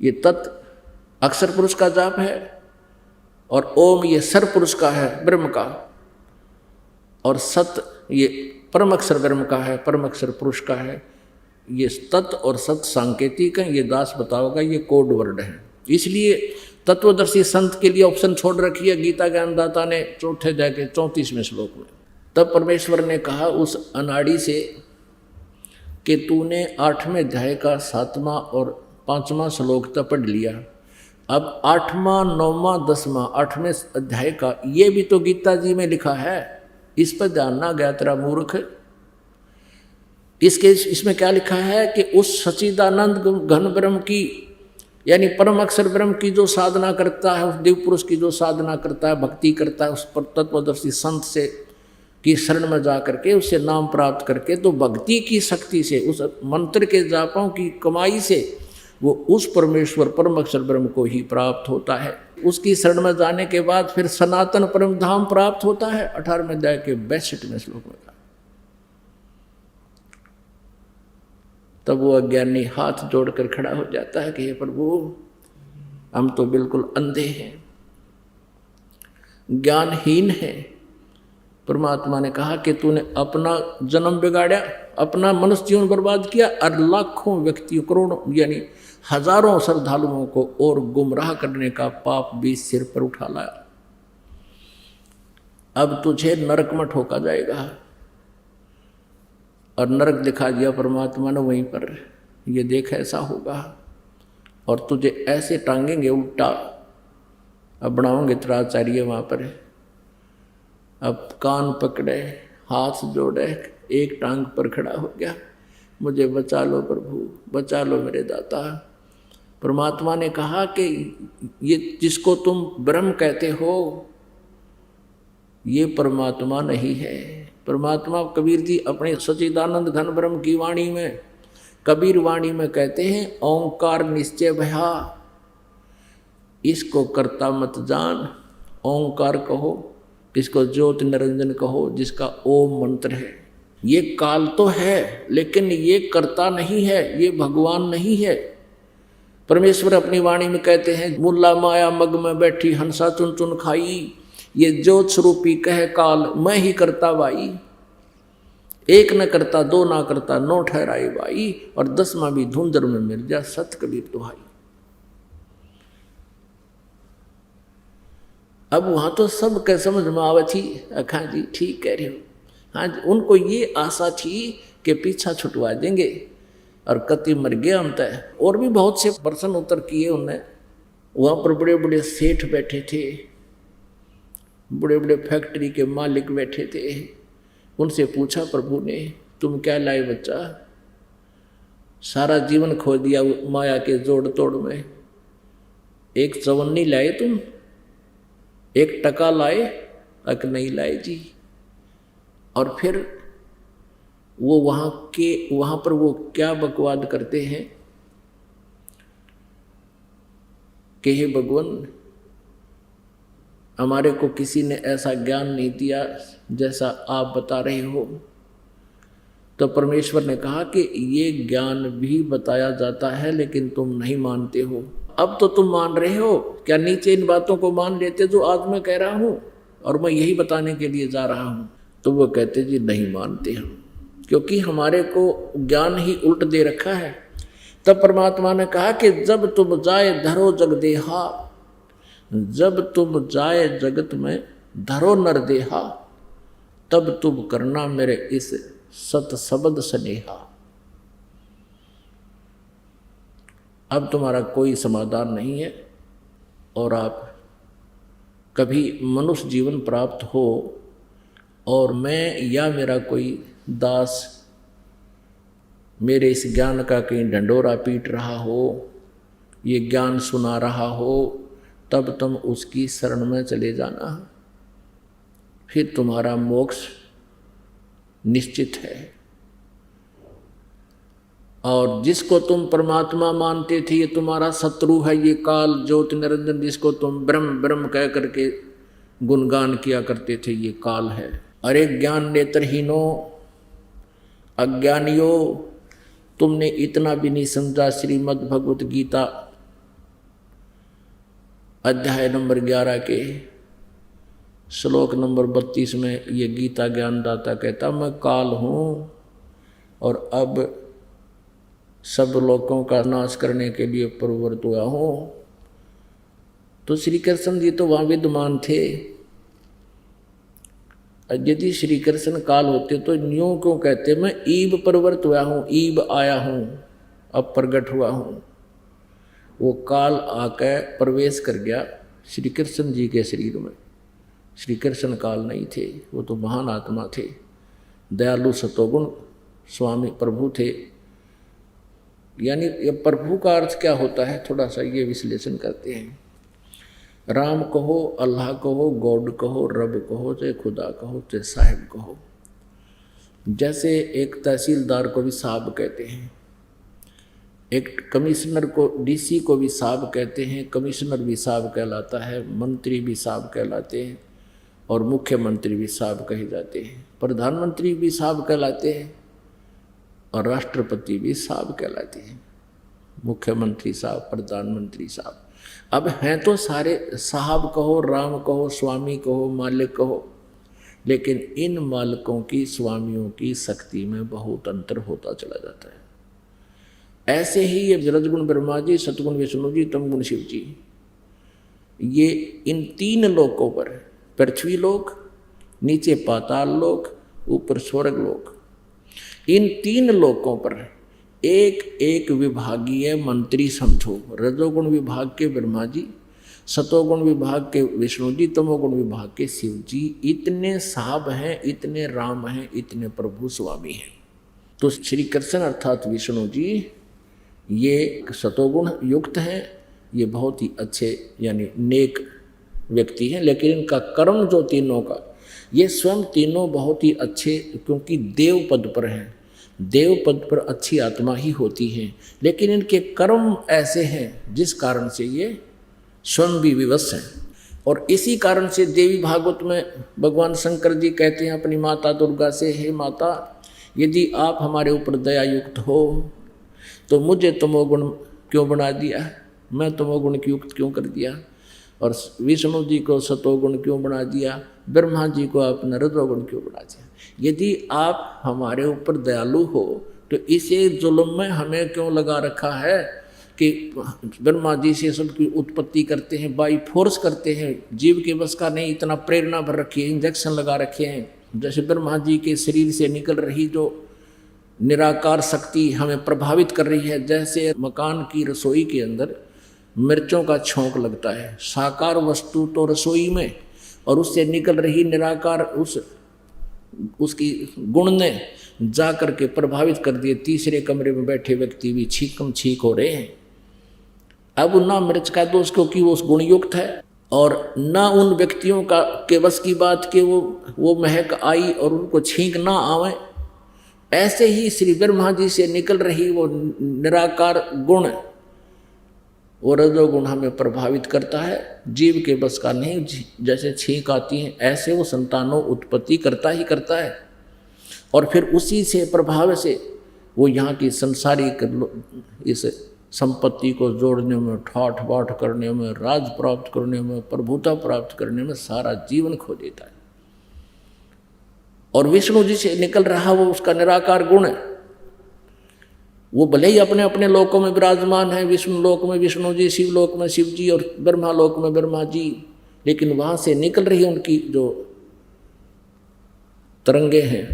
ये तत् अक्षर पुरुष का जाप है और ओम ये सर पुरुष का है, ब्रह्म का, और सत ये परम अक्षर ब्रह्म का है, परम अक्षर पुरुष का है। ये तत् और सत सांकेतिक है, ये दास बताओगा, ये कोड वर्ड है। इसलिए तत्वदर्शी संत के लिए ऑप्शन छोड़ रखी है गीता ज्ञानदाता ने चौथे अध्याय के 34वें श्लोक में। तब परमेश्वर ने कहा उस अनाड़ी से कि तूने 8वें अध्याय का 7वां और 5वां श्लोक तक पढ़ लिया, अब 8वां 9वां 10वां 8वें अध्याय का ये भी तो गीता जी में लिखा है, इस पर ध्यान ना गया तेरा मूर्ख। इसमें क्या लिखा है कि उस सच्चिदानंद घन ब्रह्म की यानी परम अक्षर ब्रह्म की जो साधना करता है, उस दिव्य पुरुष की जो साधना करता है, भक्ति करता है, उस पर तत्वदर्शी संत से की शरण में जा करके उससे नाम प्राप्त करके, तो भक्ति की शक्ति से, उस मंत्र के जापों की कमाई से वो उस परमेश्वर परम अक्षर ब्रह्म को ही प्राप्त होता है। उसकी शरण में जाने के बाद फिर सनातन परम धाम प्राप्त होता है। 18वें अध्याय के 62वें श्लोक में कहा। तब वो अज्ञानी हाथ जोड़कर खड़ा हो जाता है कि हे प्रभु, हम तो बिल्कुल अंधे हैं, ज्ञानहीन हैं। परमात्मा ने कहा कि तूने अपना जन्म बिगाड़ा, अपना मनुष्य जीवन बर्बाद किया और लाखों व्यक्तियों, करोड़ों यानी हजारों श्रद्धालुओं को और गुमराह करने का पाप भी सिर पर उठा लाया। अब तुझे नरक में ठोका जाएगा। और नरक दिखा दिया परमात्मा ने वहीं पर, ये देख ऐसा होगा और तुझे ऐसे टांगेंगे उल्टा। अब बनाओगे त्राचार्य वहाँ पर। अब कान पकड़े, हाथ जोड़े, एक टांग पर खड़ा हो गया, मुझे बचा लो प्रभु, बचा लो मेरे दाता। परमात्मा ने कहा कि ये जिसको तुम ब्रह्म कहते हो ये परमात्मा नहीं है। परमात्मा कबीर जी अपने सच्चिदानंद घन ब्रह्म की वाणी में, कबीर वाणी में कहते हैं, ओंकार निश्चय भया, इसको कर्ता मत जान। ओंकार कहो, इसको ज्योति निरंजन कहो, जिसका ओम मंत्र है। ये काल तो है लेकिन ये कर्ता नहीं है, ये भगवान नहीं है। परमेश्वर अपनी वाणी में कहते हैं, मुल्ला माया मग में बैठी हंसा चुन चुन खाई, ये ज्योत स्वरूपी कह काल मैं ही करता भाई। एक न करता दो ना करता नौ ठहराए भाई, और 10वां भी धुंधर में मिल जा सत कबीर दुहाई। अब वहां तो सब के समझ में आवे थी, अखा जी ठीक कह रहे हो। हाँ, उनको ये आशा थी कि पीछा छुटवा देंगे और कति मर गया हम तय। और भी बहुत से प्रश्न उत्तर किए उनने। वहां पर बड़े बड़े सेठ बैठे थे, बड़े बड़े फैक्ट्री के मालिक बैठे थे। उनसे पूछा प्रभु ने, तुम क्या लाए बच्चा? सारा जीवन खो दिया माया के जोड़ तोड़ में, एक चवन्नी लाए तुम, एक टका लाए? अक नहीं लाए जी। और फिर वो वहां पर वो क्या बकवाद करते हैं कि हे भगवान, हमारे को किसी ने ऐसा ज्ञान नहीं दिया जैसा आप बता रहे हो। तो परमेश्वर ने कहा कि ये ज्ञान भी बताया जाता है लेकिन तुम नहीं मानते हो। अब तो तुम मान रहे हो, क्या नीचे इन बातों को मान लेते जो आज मैं कह रहा हूँ और मैं यही बताने के लिए जा रहा हूँ? तो वो कहते जी नहीं मानते हम, क्योंकि हमारे को ज्ञान ही उल्ट दे रखा है। तब परमात्मा ने कहा कि जब तुम जाए धरो जग देहा, जब तुम जाए जगत में धरो नर देहा, तब तुम करना मेरे इस सत शब्द स्नेहा। अब तुम्हारा कोई समाधान नहीं है और आप कभी मनुष्य जीवन प्राप्त हो और मैं या मेरा कोई दास मेरे इस ज्ञान का कहीं ढंडोरा पीट रहा हो, ये ज्ञान सुना रहा हो, तब तुम उसकी शरण में चले जाना, फिर तुम्हारा मोक्ष निश्चित है। और जिसको तुम परमात्मा मानते थे ये तुम्हारा शत्रु है, ये काल ज्योति निरंजन जिसको तुम ब्रह्म ब्रह्म कह करके गुणगान किया करते थे, ये काल है। अरे ज्ञान नेत्रहीनों, अज्ञानियों, तुमने इतना भी नहीं समझा श्रीमद् भगवत गीता अध्याय नंबर 11 के श्लोक नंबर 32 में ये गीता ज्ञानदाता कहता, मैं काल हूँ और अब सब लोगों का नाश करने के लिए प्रवृत्त हुआ हूँ। तो श्री कृष्ण जी तो वहाँ विद्यमान थे। यदि श्री कृष्ण काल होते तो न्यों क्यों कहते, मैं ईब प्रवृत्त हुआ हूँ, ईब आया हूँ, अब प्रकट हुआ हूँ। वो काल आकर प्रवेश कर गया श्री कृष्ण जी के शरीर में। श्री कृष्ण काल नहीं थे, वो तो महान आत्मा थे, दयालु सतोगुण स्वामी प्रभु थे। यानी ये प्रभु का अर्थ क्या होता है, थोड़ा सा ये विश्लेषण करते हैं। राम कहो, अल्लाह कहो, गॉड कहो, रब कहो, चाहे खुदा कहो, चाहे साहिब कहो। जैसे एक तहसीलदार को भी साहब कहते हैं, एक कमिश्नर को, डीसी को भी साहब कहते हैं, कमिश्नर भी साहब कहलाता है, मंत्री भी साहब कहलाते हैं और मुख्यमंत्री भी साहब कहे जाते हैं, प्रधानमंत्री भी साहब कहलाते हैं और राष्ट्रपति भी साहब कहलाते हैं। मुख्यमंत्री साहब, प्रधानमंत्री साहब। अब हैं तो सारे साहब कहो, राम कहो, स्वामी कहो, मालिक कहो, लेकिन इन मालिकों की, स्वामियों की शक्ति में बहुत अंतर होता चला जाता है। ऐसे ही ये रजगुण ब्रह्मा जी, सतगुण विष्णु जी, तमगुण शिव जी, ये इन तीन लोकों पर, पृथ्वी लोक, नीचे पाताल लोक, ऊपर स्वर्ग लोक, इन तीन लोकों पर एक एक विभागीय मंत्री समझो। रजोगुण विभाग के ब्रह्मा जी, सतोगुण विभाग के विष्णु जी, तमोगुण विभाग के शिव जी। इतने साहब हैं, इतने राम हैं, इतने प्रभु स्वामी हैं। तो श्री कृष्ण अर्थात विष्णु जी ये सतोगुण युक्त हैं, ये बहुत ही अच्छे यानी नेक व्यक्ति हैं। लेकिन इनका कर्म जो तीनों का, ये स्वयं तीनों बहुत ही अच्छे, क्योंकि देव पद पर हैं, देव पद पर अच्छी आत्मा ही होती हैं, लेकिन इनके कर्म ऐसे हैं जिस कारण से ये स्वयं भी विवश हैं। और इसी कारण से देवी भागवत में भगवान शंकर जी कहते हैं अपनी माता दुर्गा से, हे माता, यदि आप हमारे ऊपर दया युक्त हो तो मुझे तमोगुण क्यों बना दिया, मैं तमोगुण की युक्त क्यों कर दिया, और विष्णु जी को सतोगुण क्यों बना दिया, ब्रह्मा जी को आपने रजोगुण क्यों बना दिया। यदि आप हमारे ऊपर दयालु हो तो इसे जुल्म में हमें क्यों लगा रखा है कि ब्रह्मा जी से सबकी उत्पत्ति करते हैं, बाई फोर्स करते हैं, जीव के बस का नहीं, इतना प्रेरणा भर रखी है, इंजेक्शन लगा रखे हैं। जैसे ब्रह्मा जी के शरीर से निकल रही जो निराकार शक्ति हमें प्रभावित कर रही है, जैसे मकान की रसोई के अंदर मिर्चों का छोंक लगता है, साकार वस्तु तो रसोई में, और उससे निकल रही निराकार उसकी गुण ने जा करके प्रभावित कर दिए। तीसरे कमरे में बैठे व्यक्ति भी छीकम छीक हो रहे हैं। अब ना मिर्च का दोष क्योंकि वो उस गुणयुक्त है, और ना उन व्यक्तियों का के बस की बात कि वो महक आई और उनको छींक ना आवे। ऐसे ही श्री ब्रह्मा जी से निकल रही वो निराकार गुण, वो रजोगुण हमें प्रभावित करता है, जीव के बस का नहीं। जैसे छींक आती है ऐसे वो संतानों उत्पत्ति करता ही करता है, और फिर उसी से प्रभाव से वो यहाँ की संसारिक इस संपत्ति को जोड़ने में, ठाठ बाट करने में, राज प्राप्त करने में, प्रभुता प्राप्त करने में सारा जीवन खो देता है। और विष्णु जी से निकल रहा वो उसका निराकार गुण है, वो भले ही अपने अपने लोकों में विराजमान है, विष्णु लोक में विष्णु जी, शिव लोक में शिव जी और ब्रह्मा लोक में ब्रह्मा जी, लेकिन वहां से निकल रही उनकी जो तरंगे हैं,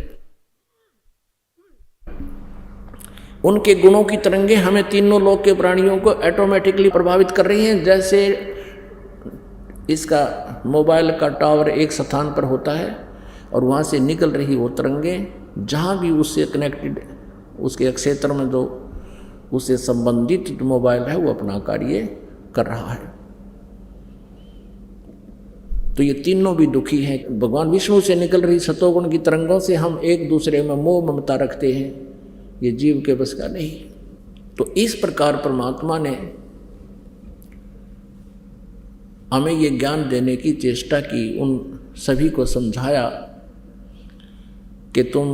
उनके गुणों की तरंगे हमें तीनों लोक के प्राणियों को ऑटोमेटिकली प्रभावित कर रही हैं। जैसे इसका मोबाइल का टावर एक स्थान पर होता है और वहाँ से निकल रही वो तरंगे जहाँ भी उससे कनेक्टेड, उसके क्षेत्र में जो उससे संबंधित जो मोबाइल है वो अपना कार्य कर रहा है। तो ये तीनों भी दुखी हैं। भगवान विष्णु से निकल रही सतोगुण की तरंगों से हम एक दूसरे में मोह ममता रखते हैं, ये जीव के बस का नहीं। तो इस प्रकार परमात्मा ने हमें ये ज्ञान देने की चेष्टा की, उन सभी को समझाया कि तुम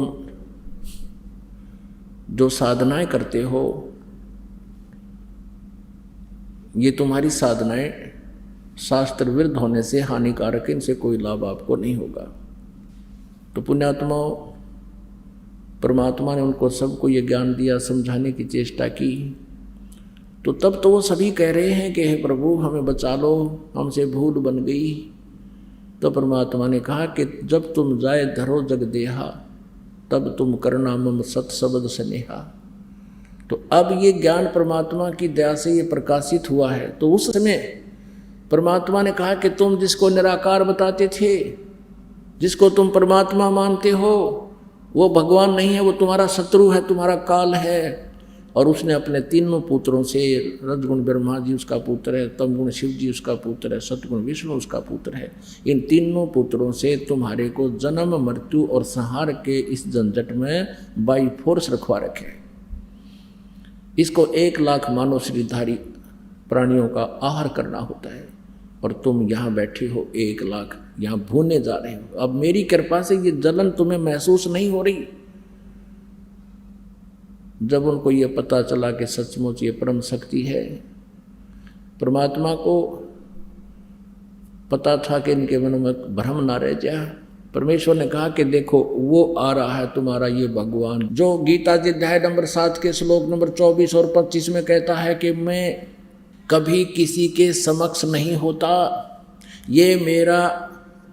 जो साधनाएं करते हो, ये तुम्हारी साधनाएं शास्त्र विरुद्ध होने से हानिकारक, इनसे कोई लाभ आपको नहीं होगा। तो पुण्यात्माओं, परमात्मा ने उनको सबको ये ज्ञान दिया, समझाने की चेष्टा की। तो तब तो वो सभी कह रहे हैं कि हे प्रभु हमें बचा लो, हमसे भूल बन गई। तो परमात्मा ने कहा कि जब तुम जाए धरो जग देहा, तब तुम करना मम सत शब्द स्नेहा। तो अब ये ज्ञान परमात्मा की दया से ये प्रकाशित हुआ है। तो उस समय परमात्मा ने कहा कि तुम जिसको निराकार बताते थे, जिसको तुम परमात्मा मानते हो, वो भगवान नहीं है, वो तुम्हारा शत्रु है, तुम्हारा काल है। और उसने अपने तीनों पुत्रों से, रजगुण ब्रह्मा जी उसका पुत्र है, तमगुण शिव जी उसका पुत्र है, सतगुण विष्णु उसका पुत्र है, इन तीनों पुत्रों से तुम्हारे को जन्म मृत्यु और संहार के इस झंझट में बाई फोर्स रखवा रखे। इसको 1,00,000 मानव शरीरधारी प्राणियों का आहार करना होता है, और तुम यहाँ बैठे हो 1,00,000 यहाँ भूने जा रहे हो। अब मेरी कृपा से ये जलन तुम्हें महसूस नहीं हो रही। जब उनको ये पता चला कि सचमुच ये परम शक्ति है, परमात्मा को पता था कि इनके मन में भ्रम ना रह जाए, परमेश्वर ने कहा कि देखो वो आ रहा है तुम्हारा ये भगवान, जो गीता जी अध्याय नंबर 7 के श्लोक नंबर 24 और 25 में कहता है कि मैं कभी किसी के समक्ष नहीं होता, ये मेरा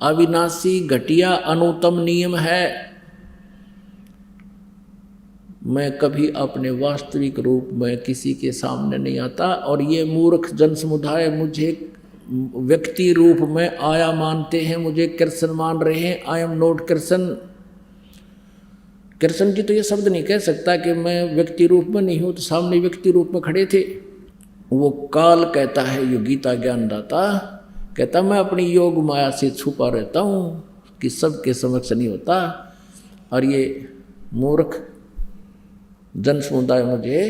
अविनाशी घटिया अनुत्तम नियम है। मैं कभी अपने वास्तविक रूप में किसी के सामने नहीं आता, और ये मूर्ख जन समुदाय मुझे व्यक्ति रूप में आया मानते हैं, मुझे कृष्ण मान रहे हैं। I am not Krishna. Krishna ji तो ये शब्द नहीं कह सकता कि मैं व्यक्ति रूप में नहीं हूँ, तो सामने व्यक्ति रूप में खड़े थे। वो काल कहता है, यो गीता ज्ञानदाता कहता मैं अपनी योग माया से छुपा रहता हूँ कि सबके समक्ष नहीं होता, और ये मूर्ख जन समुदाय मुझे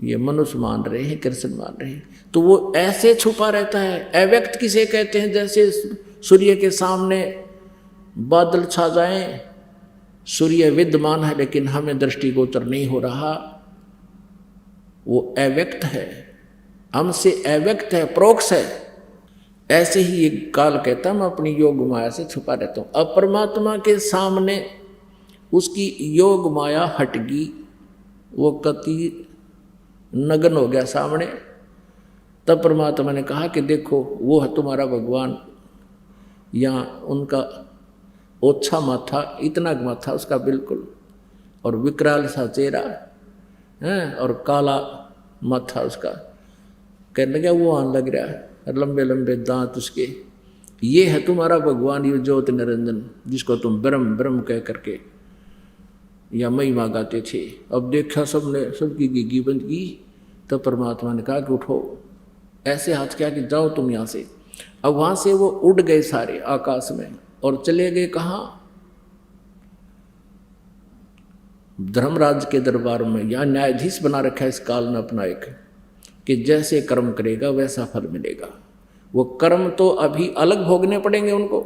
ये मनुष्य मान रहे हैं, कृष्ण मान रहे हैं। तो वो ऐसे छुपा रहता है। अव्यक्त किसे कहते हैं? जैसे सूर्य के सामने बादल छा जाएं, सूर्य विद्यमान है लेकिन हमें दृष्टिगोचर नहीं हो रहा, वो अव्यक्त है, हमसे अव्यक्त है, प्रोक्ष है। ऐसे ही ये काल कहता मैं अपनी योग माया से छुपा रहता हूँ। अब परमात्मा के सामने उसकी योग माया हट गई, वो कति नग्न हो गया सामने। तब परमात्मा ने कहा कि देखो वो है तुम्हारा भगवान। यहाँ उनका ओछा माथा, इतना माथा उसका बिल्कुल, और विकराल सा चेहरा है, और काला माथा उसका। कहने लगा वो आने लग रहा है, लंबे लंबे दांत उसके। ये है तुम्हारा भगवान, ये ज्योति निरंजन, जिसको तुम ब्रह्म ब्रह्म कह करके या महिमा गाते थे। अब देखा सबने, सबकी गिगी बंद की। तो परमात्मा ने कहा कि उठो, ऐसे हाथ किया कि जाओ तुम यहाँ से। अब वहाँ से वो उड़ गए सारे आकाश में, और चले गए कहाँ? धर्मराज के दरबार में। यहाँ न्यायाधीश बना रखा है इस काल ने अपना एक, कि जैसे कर्म करेगा वैसा फल मिलेगा। वो कर्म तो अभी अलग भोगने पड़ेंगे उनको।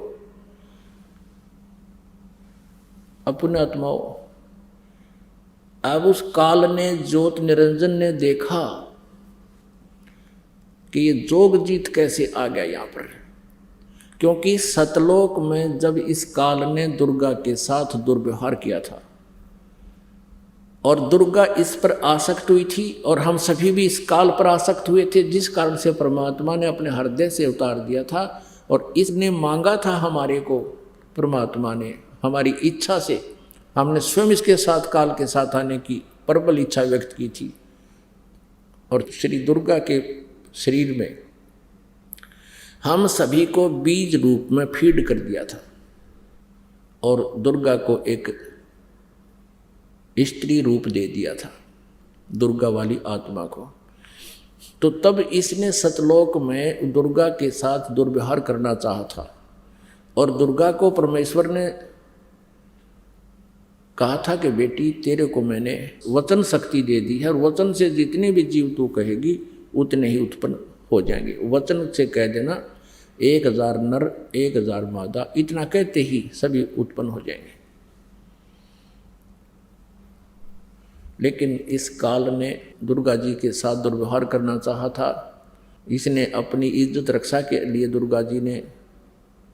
अपने आत्माओं, अब उस काल ने, ज्योत निरंजन ने देखा कि ये जोग जीत कैसे आ गया यहाँ पर, क्योंकि सतलोक में जब इस काल ने दुर्गा के साथ दुर्व्यवहार किया था, और दुर्गा इस पर आसक्त हुई थी, और हम सभी भी इस काल पर आसक्त हुए थे, जिस कारण से परमात्मा ने अपने हृदय से उतार दिया था। और इसने मांगा था हमारे को, परमात्मा ने हमारी इच्छा से, हमने स्वयं इसके साथ काल के साथ आने की प्रबल इच्छा व्यक्त की थी। और श्री दुर्गा के शरीर में हम सभी को बीज रूप में फीड कर दिया था, और दुर्गा को एक स्त्री रूप दे दिया था, दुर्गा वाली आत्मा को। तो तब इसने सतलोक में दुर्गा के साथ दुर्व्यवहार करना चाहा था, और दुर्गा को परमेश्वर ने कहा था कि बेटी तेरे को मैंने वचन शक्ति दे दी है, और वचन से जितने भी जीव तू कहेगी उतने ही उत्पन्न हो जाएंगे। वचन से कह देना 1000 नर 1000 मादा, इतना कहते ही सभी उत्पन्न हो जाएंगे। लेकिन इस काल ने दुर्गा जी के साथ दुर्व्यवहार करना चाहा था, इसने अपनी इज्जत रक्षा के लिए दुर्गा जी ने,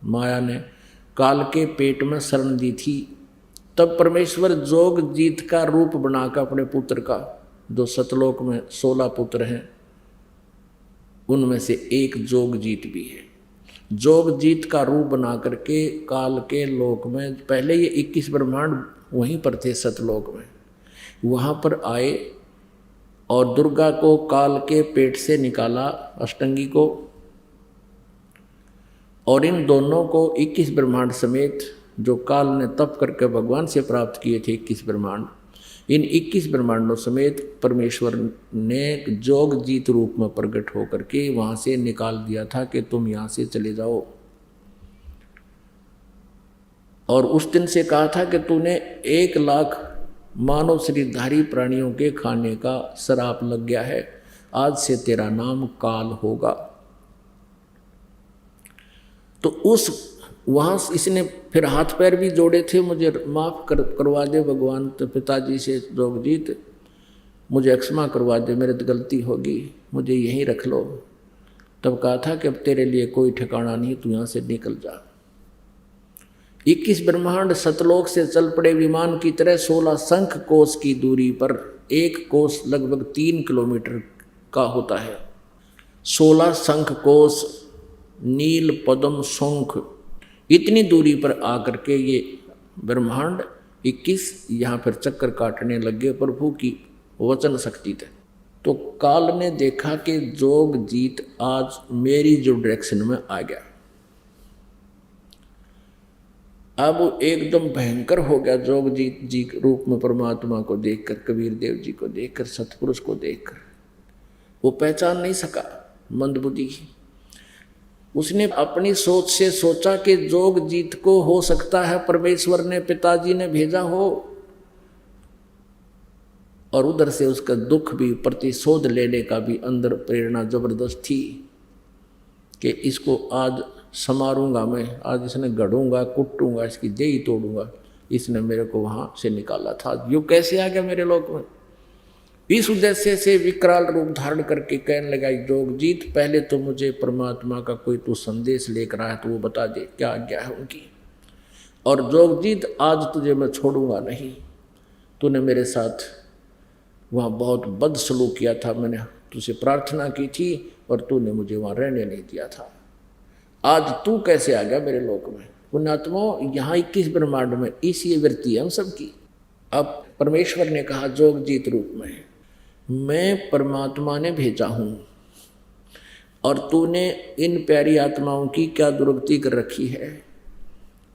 माया ने काल के पेट में शरण दी थी। तब परमेश्वर जोग जीत का रूप बनाकर अपने पुत्र का, जो सतलोक में 16 पुत्र हैं उनमें से एक जोग जीत भी है, जोग जीत का रूप बना करके काल के लोक में, पहले ये 21 ब्रह्मांड वहीं पर थे सतलोक में, वहाँ पर आए और दुर्गा को काल के पेट से निकाला, अष्टंगी को, और इन दोनों को 21 ब्रह्मांड समेत जो काल ने तप करके भगवान से प्राप्त किए थे 21 ब्रह्मांड, इन 21 ब्रह्मांडों समेत परमेश्वर ने जोग जीत रूप में प्रकट होकर के वहाँ से निकाल दिया था कि तुम यहाँ से चले जाओ। और उस दिन से कहा था कि तूने 1 लाख मानव शरीरधारी प्राणियों के खाने का श्राप लग गया है, आज से तेरा नाम काल होगा। तो उस वहाँ इसने फिर हाथ पैर भी जोड़े थे, मुझे माफ़ करवा दे भगवान, तो पिताजी से जोगजीत मुझे क्षमा करवा दे, मेरे तो गलती होगी, मुझे यहीं रख लो। तब कहा था कि अब तेरे लिए कोई ठिकाना नहीं, तू यहाँ से निकल जा। 21 ब्रह्मांड सतलोक से चल पड़े विमान की तरह 16 शंख कोश की दूरी पर, एक कोश लगभग 3 किलोमीटर का होता है। 16 शंख कोश, नील पद्म शंख, इतनी दूरी पर आकर के ये ब्रह्मांड 21 यहाँ पर चक्कर काटने लगे प्रभु की वचन शक्ति थे। तो काल ने देखा कि जोग जीत आज मेरी जो डायरेक्शन में आ गया, अब एकदम भयंकर हो गया जोग जीत जी रूप में परमात्मा को देखकर, कबीर देव जी को देखकर, सतपुरुष को देखकर वो पहचान नहीं सका, मंदबुद्धि। उसने अपनी सोच से सोचा कि जोग जीत को हो सकता है परमेश्वर ने, पिताजी ने भेजा हो, और उधर से उसका दुख भी, प्रतिशोध लेने का भी अंदर प्रेरणा जबरदस्त थी कि इसको आज समारूंगा मैं, आज इसने गढ़ूंगा, कुटूंगा, इसकी देही तोड़ूंगा, इसने मेरे को वहाँ से निकाला था, यूँ कैसे आ गया मेरे लोक में। इस उद्देश्य से विकराल रूप धारण करके कहने लगा, जोगजीत पहले तो मुझे परमात्मा का कोई तू संदेश लेकर आया तो वो बता दे, क्या आज्ञा है उनकी। और जोगजीत आज तुझे मैं छोड़ूंगा नहीं, तूने मेरे साथ वहाँ बहुत बदसलूक किया था, मैंने तुझसे प्रार्थना की थी और तूने मुझे वहाँ रहने नहीं दिया था, आज तू कैसे आ गया मेरे लोक में। पुण्यात्मा, यहाँ 21 ब्रह्मांड में इसी वृत्ति है हम सबकी। अब परमेश्वर ने कहा जोगजीत रूप में, मैं परमात्मा ने भेजा हूँ और तूने इन प्यारी आत्माओं की क्या दुर्गति कर रखी है।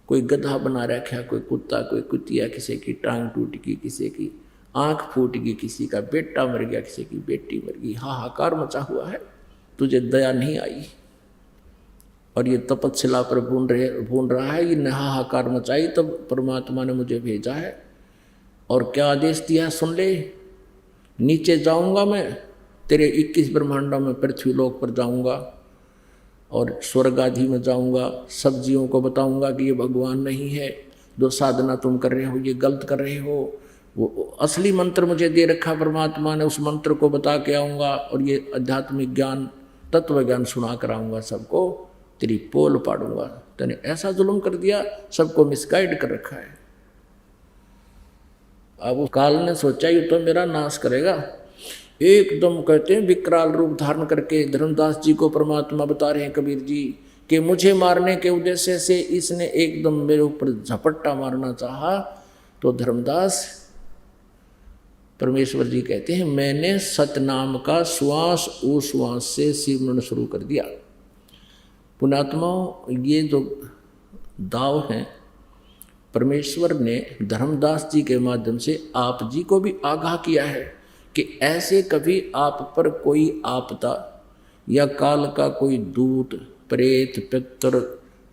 कोई गधा बना रखा, कोई कुत्ता, कोई कुतिया, किसी की टांग टूट गई, किसी की आँख फूट गई, किसी का बेटा मर गया, किसी की बेटी मर गई, हाहाकार मचा हुआ है, तुझे दया नहीं आई। और ये तपस्या पर भून रहा है, ये हाहाकार मचाई, तब परमात्मा ने मुझे भेजा है। और क्या आदेश दिया सुन ले, नीचे जाऊंगा मैं तेरे 21 ब्रह्मांडों में, पृथ्वी लोक पर जाऊंगा और स्वर्ग आदि में जाऊंगा, सब जीवों को बताऊंगा कि ये भगवान नहीं है, जो साधना तुम कर रहे हो ये गलत कर रहे हो। वो असली मंत्र मुझे दे रखा परमात्मा ने, उस मंत्र को बता के आऊँगा और ये आध्यात्मिक ज्ञान, तत्व ज्ञान सुना कर आऊँगा, सबको तेरी पोल पाड़ूंगा। तूने ऐसा जुल्म कर दिया, सबको मिसगाइड कर रखा है। अब काल ने सोचा ये तो मेरा नाश करेगा, एकदम कहते हैं विकराल रूप धारण करके धर्मदास जी को परमात्मा बता रहे हैं कबीर जी कि मुझे मारने के उद्देश्य से इसने एकदम मेरे ऊपर झपट्टा मारना चाहा। तो धर्मदास परमेश्वर जी कहते हैं मैंने सतनाम का श्वास उश्वास से सिमरन शुरू कर दिया। पुण्यात्माओं, ये जो दाव हैं परमेश्वर ने धर्मदास जी के माध्यम से आप जी को भी आगाह किया है कि ऐसे कभी आप पर कोई आपदा या काल का कोई दूत, प्रेत, पितर,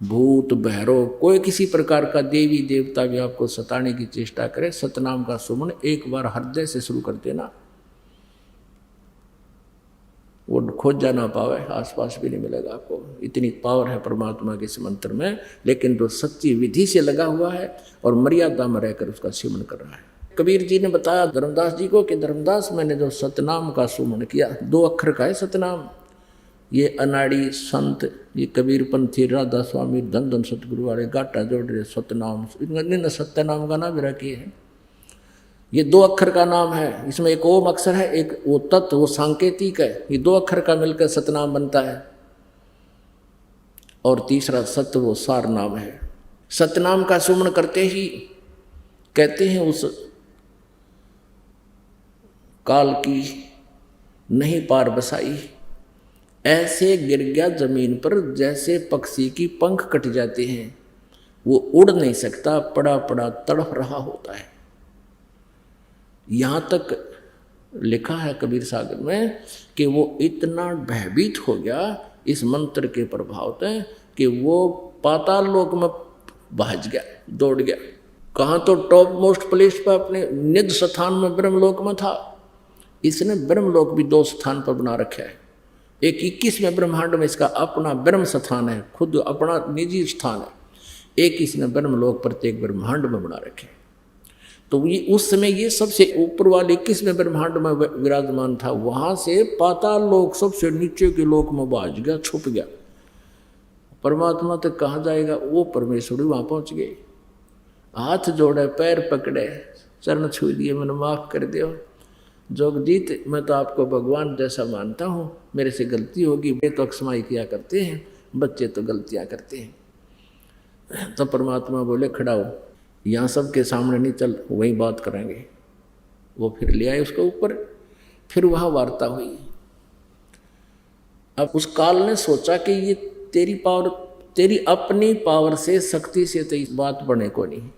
भूत, भैरव, कोई किसी प्रकार का देवी देवता भी आपको सताने की चेष्टा करे, सतनाम का सुमन एक बार हृदय से शुरू कर देना, वो खोज जा ना पावे, आसपास भी नहीं मिलेगा आपको। इतनी पावर है परमात्मा के इस मंत्र में। लेकिन जो सच्ची विधि से लगा हुआ है और मर्यादा में रहकर उसका सेवन कर रहा है। कबीर जी ने बताया धर्मदास जी को कि धर्मदास मैंने जो सतनाम का सुमन किया, 2 अक्षर का है सतनाम, ये अनाड़ी संत, ये कबीरपंथी, राधा स्वामी, धन धन सतगुरु वाले गाटा जोड़ रहे सतनाम, इन्होंने सत्य नाम का नाम रखी है। ये 2 अक्षर का नाम है, इसमें एक ओम अक्षर है, एक वो तत्व, वो सांकेतिक है। ये 2 अक्षर का मिलकर सतनाम बनता है, और तीसरा सत्य, वो सार नाम है। सतनाम का सुमन करते ही कहते हैं उस काल की नहीं पार बसाई, ऐसे गिर गया जमीन पर जैसे पक्षी की पंख कट जाते हैं, वो उड़ नहीं सकता, पड़ा पड़ा तड़फ रहा होता है। यहाँ तक लिखा है कबीर सागर में कि वो इतना भयभीत हो गया इस मंत्र के प्रभाव से कि वो पाताल लोक में भाग गया, दौड़ गया। कहाँ तो टॉप मोस्ट प्लेस पर अपने निज स्थान में ब्रह्मलोक में था। इसने ब्रह्मलोक भी 2 स्थान पर बना रखा है। एक 21वें ब्रह्मांड में इसका अपना ब्रह्म स्थान है, खुद अपना निजी स्थान है। एक इसने ब्रह्मलोक प्रत्येक ब्रह्मांड में बना रखे। तो ये उस समय ये सबसे ऊपर वाले 21वें ब्रह्मांड में विराजमान था, वहां से पाताल लोक सबसे नीचे के लोक में भाग गया, छुप गया। परमात्मा तक कहाँ जाएगा? वो परमेश्वरी वहां पहुंच गए। हाथ जोड़े, पैर पकड़े, चरण छू दिए, मैंने माफ कर दियो जोगजीत, मैं तो आपको भगवान जैसा मानता हूँ, मेरे से गलती होगी। वे तो अक्षमाई किया करते हैं, बच्चे तो गलतियाँ करते हैं। तो परमात्मा बोले खड़ा हो, यहाँ सबके सामने नहीं, चल वही बात करेंगे। वो फिर ले आए उसको ऊपर, फिर वहाँ वार्ता हुई। अब उस काल ने सोचा कि ये तेरी पावर, तेरी अपनी पावर से, शक्ति से तो इस बात बने को नहीं।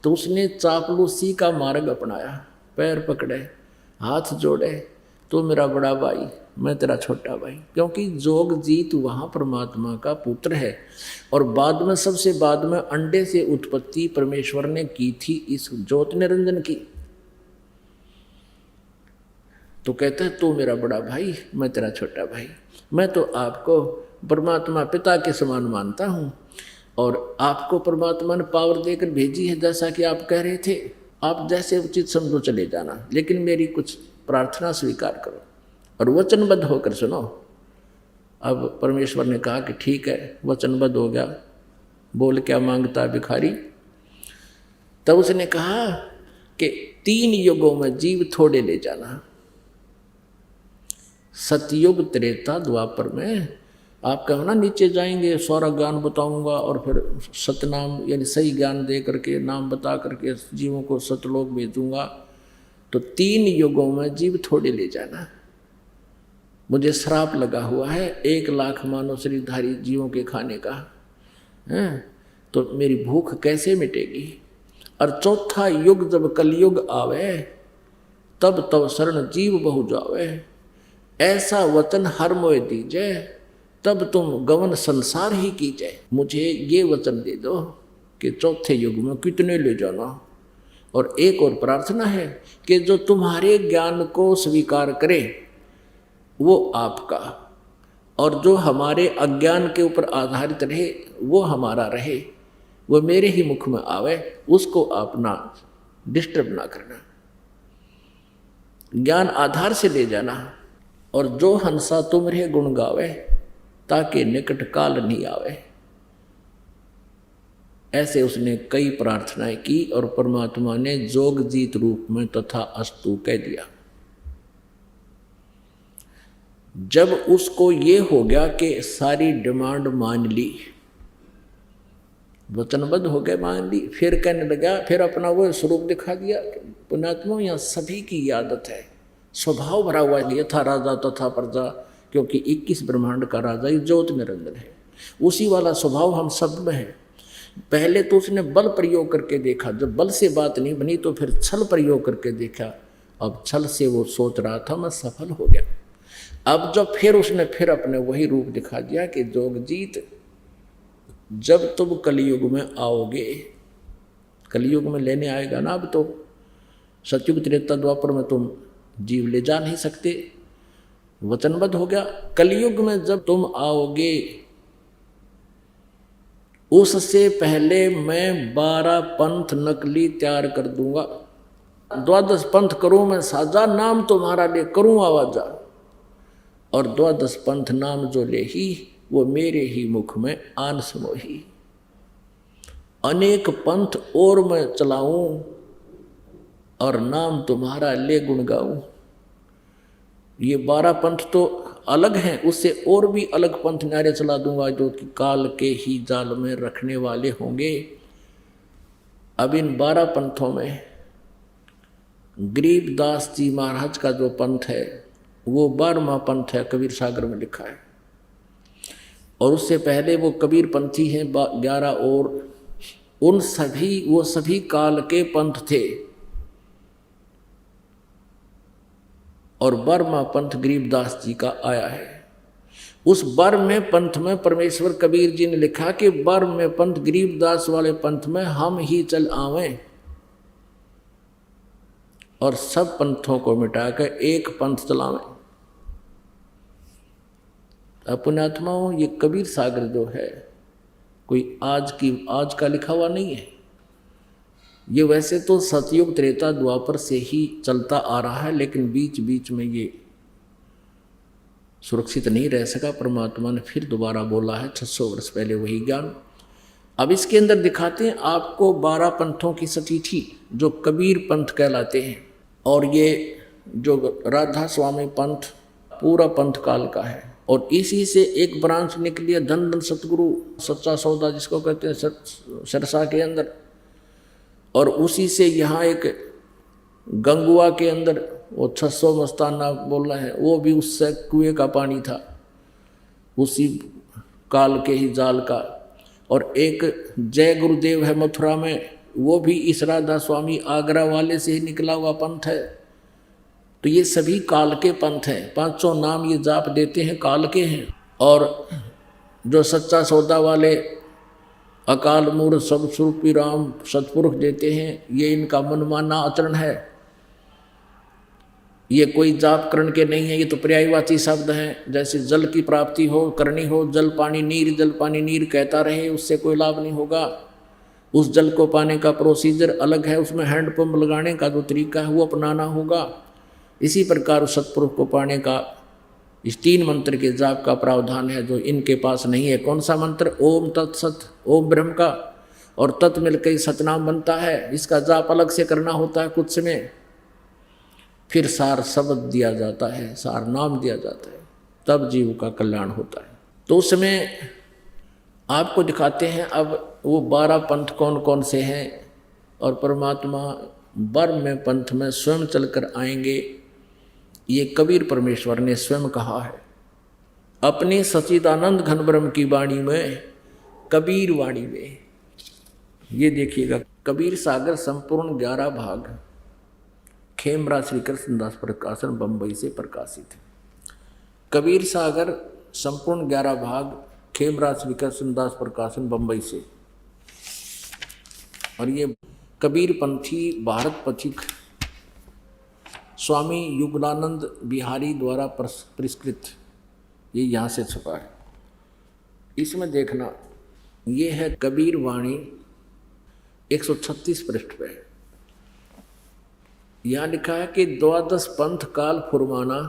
तो उसने चापलूसी का मार्ग अपनाया, पैर पकड़े, हाथ जोड़े, तो मेरा बड़ा भाई, मैं तेरा छोटा भाई। क्योंकि जोगजीत वहाँ परमात्मा का पुत्र है, और बाद में, सबसे बाद में अंडे से उत्पत्ति परमेश्वर ने की थी इस ज्योत निरंजन की। तो कहते हैं तू मेरा बड़ा भाई, मैं तेरा छोटा भाई। मैं तो आपको परमात्मा पिता के समान मानता हूँ, और आपको परमात्मा ने पावर देकर भेजी है, जैसा कि आप कह रहे थे। आप जैसे उचित समझो चले जाना, लेकिन मेरी कुछ प्रार्थना स्वीकार करो और वचनबद्ध होकर सुनो। अब परमेश्वर ने कहा कि ठीक है, वचनबद्ध हो गया। बोल क्या मांगता है भिखारी? तब उसने कहा कि 3 युगों में जीव थोड़े ले जाना, सतयुग, त्रेता, द्वापर में। आप कहो ना नीचे जाएंगे, सारा ज्ञान बताऊंगा, और फिर सतनाम यानी सही ज्ञान दे करके, नाम बता करके जीवों को सतलोक भेजूंगा। तो 3 युगों में जीव थोड़े ले जाना। मुझे श्राप लगा हुआ है 1 लाख मानव शरीरधारी जीवों के खाने का है, तो मेरी भूख कैसे मिटेगी? और 4था युग जब कलयुग आवे, तब तब शरण जीव बहु जावे। ऐसा वचन हर मोय दीजे, तब तुम गवन संसार ही कीजिए। मुझे ये वचन दे दो कि 4थे युग में कितने ले जाना। और एक और प्रार्थना है कि जो तुम्हारे ज्ञान को स्वीकार करे वो आपका, और जो हमारे अज्ञान के ऊपर आधारित रहे वो हमारा रहे, वो मेरे ही मुख में आवे, उसको आप ना डिस्टर्ब ना करना। ज्ञान आधार से ले जाना। और जो हंसा तुम्हारे गुण गावे, ताकि निकट काल नहीं आवे। ऐसे उसने कई प्रार्थनाएं की, और परमात्मा ने जोगजीत रूप में तथा अस्तु कह दिया। जब उसको ये हो गया कि सारी डिमांड मान ली, वचनबद्ध हो गए, मान ली, फिर कहने लगा, फिर अपना वो स्वरूप दिखा दिया। पुण्यात्मा, यहाँ सभी की आदत है, स्वभाव भरा हुआ है, यथा राजा तथा प्रजा। क्योंकि 21 ब्रह्मांड का राजा ही ज्योत निरंजन है, उसी वाला स्वभाव हम सब में है। पहले तो उसने बल प्रयोग करके देखा, जब बल से बात नहीं बनी तो फिर छल प्रयोग करके देखा। अब छल से वो सोच रहा था मैं सफल हो गया। अब जब फिर उसने फिर अपने वही रूप दिखा दिया कि जोगजीत, जब तुम कलयुग में आओगे, कलयुग में लेने आएगा ना, अब तो सतयुग त्रेता द्वापर में तुम जीव ले जा नहीं सकते, वचनबद्ध हो गया। कलयुग में जब तुम आओगे, उससे पहले मैं 12 पंथ नकली तैयार कर दूंगा। 12 पंथ करूं मैं साजा, नाम तुम्हारा ले करूं आवाजा। और 12 पंथ नाम जो ले ही, वो मेरे ही मुख में आन समोही। अनेक पंथ और मैं चलाऊं, और नाम तुम्हारा ले गुण गाऊं। ये 12 पंथ तो अलग हैं, उससे और भी अलग पंथ न्यारे चला दूंगा, जो कि काल के ही जाल में रखने वाले होंगे। अब इन 12 पंथों में गरीबदास जी महाराज का जो पंथ है वो 12वां पंथ है, कबीर सागर में लिखा है। और उससे पहले वो कबीर पंथी हैं 11, और उन सभी वो सभी काल के पंथ थे। और 12वां पंथ गरीबदास जी का आया है। उस 12वें पंथ में परमेश्वर कबीर जी ने लिखा कि 12वें पंथ गरीबदास वाले पंथ में हम ही चल आवें, और सब पंथों को मिटाकर एक पंथ चलावें। पुण्यात्माओं, ये कबीर सागर जो है कोई आज का लिखा हुआ नहीं है। ये वैसे तो सतयुग त्रेता द्वापर से ही चलता आ रहा है, लेकिन बीच बीच में ये सुरक्षित नहीं रह सका। परमात्मा ने फिर दोबारा बोला है 600 वर्ष पहले वही ज्ञान। अब इसके अंदर दिखाते हैं आपको 12 पंथों की सतीथि जो कबीर पंथ कहलाते हैं। और ये जो राधा स्वामी पंथ पूरा पंथ काल का है, और इसी से एक ब्रांच निकली है धन धन सतगुरु सच्चा सौदा जिसको कहते हैं सिरसा के अंदर। और उसी से यहाँ एक गंगुआ के अंदर वो 600 मस्ताना बोल रहे हैं, वो भी उससे कुएं का पानी था, उसी काल के ही जाल का। और एक जय गुरुदेव है मथुरा में, वो भी इस राधा स्वामी आगरा वाले से ही निकला हुआ पंथ है। तो ये सभी काल के पंथ हैं। 500 नाम ये जाप देते हैं काल के हैं। और जो सच्चा सौदा वाले अकाल मूर्त सब स्वरूपी राम सतपुरुष देते हैं, ये इनका मनमाना आचरण है। ये कोई जाप करण के नहीं है, ये तो पर्यायवाची शब्द हैं। जैसे जल की प्राप्ति हो करनी हो, जल पानी नीर कहता रहे, उससे कोई लाभ नहीं होगा। उस जल को पाने का प्रोसीजर अलग है, उसमें हैंडपम्प लगाने का जो तरीका है वो अपनाना होगा। इसी प्रकार उस सतपुरुष को पाने का इस 3 मंत्र के जाप का प्रावधान है, जो इनके पास नहीं है। कौन सा मंत्र? ओम तत्सत, ओम ब्रह्म का, और तत् मिलकर ही सतनाम बनता है। इसका जाप अलग से करना होता है कुछ में, फिर सार शब्द दिया जाता है, सार नाम दिया जाता है, तब जीव का कल्याण होता है। तो उसमें आपको दिखाते हैं अब वो 12 पंथ कौन कौन से हैं। और परमात्मा 12वें पंथ में स्वयं चलकर आएंगे, ये कबीर परमेश्वर ने स्वयं कहा है अपनी सच्चिदानंद घन ब्रह्म की वाणी में, कबीर वाणी में। ये देखिएगा, कबीर सागर संपूर्ण 11 भाग खेमरा श्री कृष्णदास प्रकाशन बंबई से प्रकाशित है। कबीर सागर संपूर्ण 11 भाग खेमरा श्री कृष्णदास प्रकाशन बंबई से। और ये कबीर पंथी भारत पथिक स्वामी युगलानंद बिहारी द्वारा पुरस्कृत, ये यहाँ से छपा है। इसमें देखना, ये है कबीर वाणी 136 पृष्ठ पे। यहाँ लिखा है कि 12 पंथ काल फुरमाना,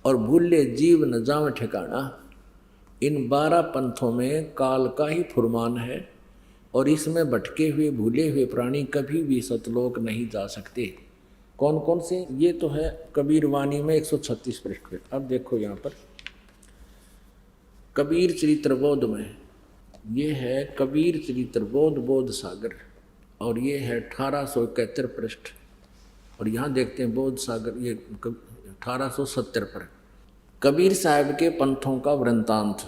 और भूले जीव न जाव ठिकाना। इन 12 पंथों में काल का ही फुरमान है, और इसमें भटके हुए भूले हुए प्राणी कभी भी सतलोक नहीं जा सकते। कौन कौन से? ये तो है कबीर वाणी में 136 पृष्ठ पे। अब देखो यहाँ पर कबीर चरित्र बोध में, ये है कबीर चरित्र बोध बोध सागर, और ये है 1871 पृष्ठ। और यहाँ देखते हैं बोध सागर, ये 1870 पर कबीर साहब के पंथों का वृंतांत।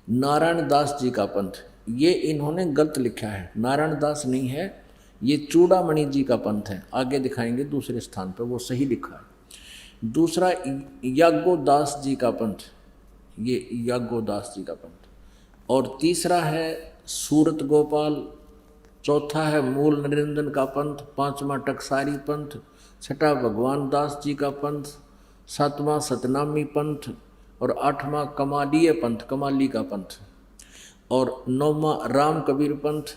नारायण दास जी का पंथ, ये इन्होंने गलत लिखा है, नारायण दास नहीं है, ये चूड़ामणि जी का पंथ है। आगे दिखाएंगे दूसरे स्थान पर, वो सही लिखा है। दूसरा याज्ञोदास जी का पंथ, ये याज्ञोदास जी का पंथ। और तीसरा है सूरत गोपाल, चौथा है मूल निरंजन का पंथ, 5वां टकसारी पंथ, 6वां भगवान दास जी का पंथ, 7वां सतनामी पंथ, और 8वां कमालीय पंथ, कमाली का पंथ, और 9वां राम कबीर पंथ,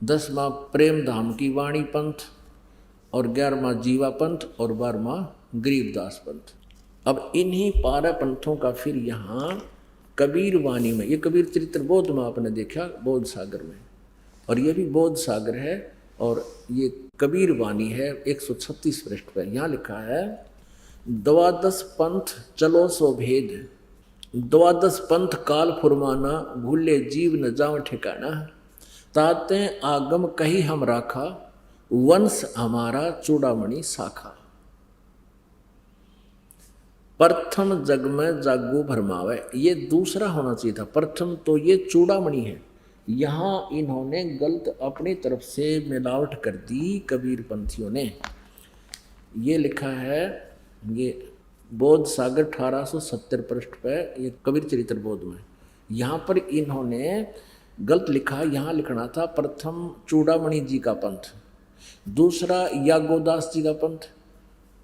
10वां प्रेम धाम की वाणी पंथ, और 11वां जीवा पंथ, और 12वां गरीबदास पंथ। अब इन्हीं 12 पंथों का फिर यहाँ कबीर वाणी में, ये कबीर चरित्र बोध में आपने देखा, बोध सागर में, और ये भी बोध सागर है, और ये कबीर वाणी है 136 पृष्ठ पर। यहाँ लिखा है, द्वादश पंथ चलो सो भेद, द्वादश पंथ काल फुरमाना, भूले जीव न जाओ ठिकाना, ताते आगम कही हम राखा, वंश हमारा चूड़ामणि शाखा। प्रथम जग में जागू भरमावे, ये दूसरा होना चाहिए था, प्रथम तो ये चूड़ामणि है। यहाँ इन्होंने गलत अपनी तरफ से मिलावट कर दी कबीर पंथियों ने। ये लिखा है, ये बोध सागर 1870 पृष्ठ पर, ये कबीर चरित्र बोध में। यहाँ पर इन्होंने गलत लिखा, यहाँ लिखना था प्रथम चूड़ामणि जी का पंथ, दूसरा यागोदास जी का पंथ,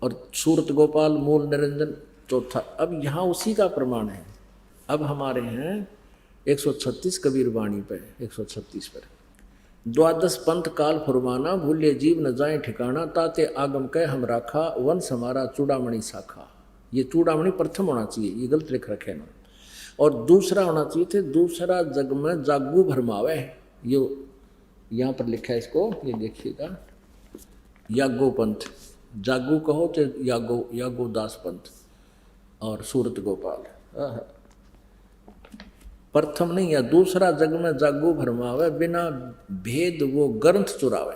और सूरत गोपाल मूल निरंजन चौथा। अब यहाँ उसी का प्रमाण है। अब हमारे हैं 136 कबीर वाणी पे, 136 पर, द्वादश पंथ काल फुरमाना, भूले जीव न जाए ठिकाना, ताते आगम कह हम राखा, वंश हमारा चूड़ामणि शाखा। ये चूड़ामणि प्रथम होना चाहिए, ये गलत लिख रखे ना। और दूसरा होना चाहिए थे, दूसरा जग में जागू भरमावे, ये यहाँ पर लिखा है इसको, ये देखिएगा, यागो पंथ, जागू कहो तो यागो दास पंथ और सूरत गोपाल। प्रथम नहीं, या दूसरा जग में जागू भरमावे, बिना भेद वो ग्रंथ चुरावे,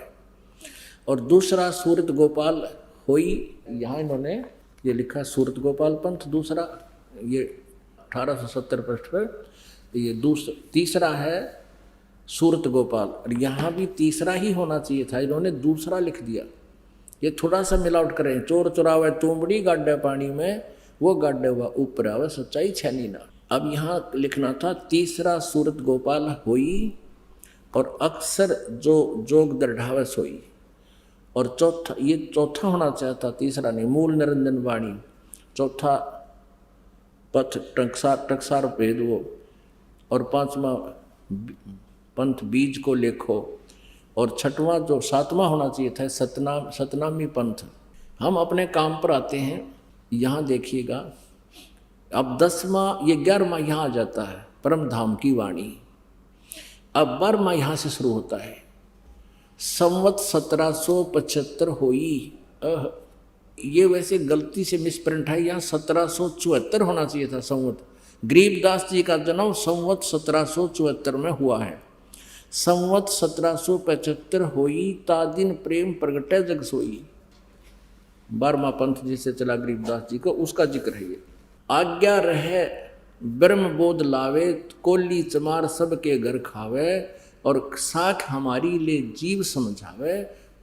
और दूसरा सूरत गोपाल होई। यहाँ इन्होंने ये लिखा सूरत गोपाल पंथ दूसरा, ये 1870 पृष्ठ पर। ये तीसरा है सूरत गोपाल, और यहाँ भी तीसरा ही होना चाहिए था, इन्होंने दूसरा लिख दिया। ये थोड़ा सा मिलावट करें, चोर चुरावे तुमड़ी गाड्डे पानी में, वो गाड्डे हुआ ऊपर आवे, सच्चाई छैनी ना। अब यहाँ लिखना था तीसरा सूरत गोपाल होई, और अक्सर जो जोग दृढ़ावे सोई, और चौथा, ये चौथा होना चाहता, तीसरा नहीं, मूल निरंजन वाणी, चौथा पथ टकसार भेद वो, और पांचवा पंथ बीज को लेखो, और छठवां जो सातवां होना चाहिए था सतनामी पंथ। हम अपने काम पर आते हैं, यहाँ देखिएगा, अब 10वां, ये 11वां यहाँ आ जाता है, परम धाम की वाणी। अब 12वां यहाँ से शुरू होता है, संवत 1775 होई। ये वैसे गलती से मिसप्रिंट है, यहाँ 1774 होना चाहिए था संवत। गरीबदास जी का जन्म संवत 1774 में हुआ है। संवत 1775 होई, ता दिन प्रेम प्रगटे जग सोई। 12वां पंथ जिसे चला गरीबदास जी को, उसका जिक्र है ये। आज्ञा रहे ब्रह्म बोध लावे, कोली चमार सबके घर खावे, और साख हमारी ले जीव समझावे,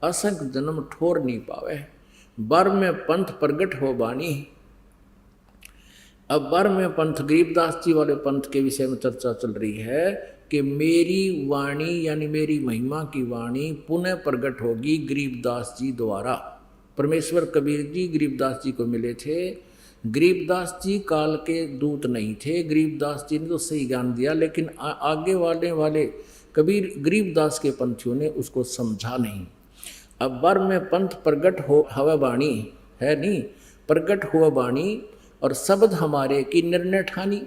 असंख जन्म ठोर नहीं पावे। 12वें पंथ प्रगट हो बानी। अब 12वें पंथ गरीबदास जी वाले पंथ के विषय में चर्चा चल रही है कि मेरी वाणी यानी मेरी महिमा की वाणी पुनः प्रकट होगी गरीबदास जी द्वारा। परमेश्वर कबीर जी गरीबदास जी को मिले थे। गरीबदास जी काल के दूत नहीं थे, गरीबदास जी ने तो सही ज्ञान दिया, लेकिन आगे वाले कबीर गरीबदास के पंथियों ने उसको समझा नहीं। अब 12वें पंथ प्रगट हो हवा बाणी है नहीं, प्रगट हुआ बाणी और शब्द हमारे की निर्णय ठानी।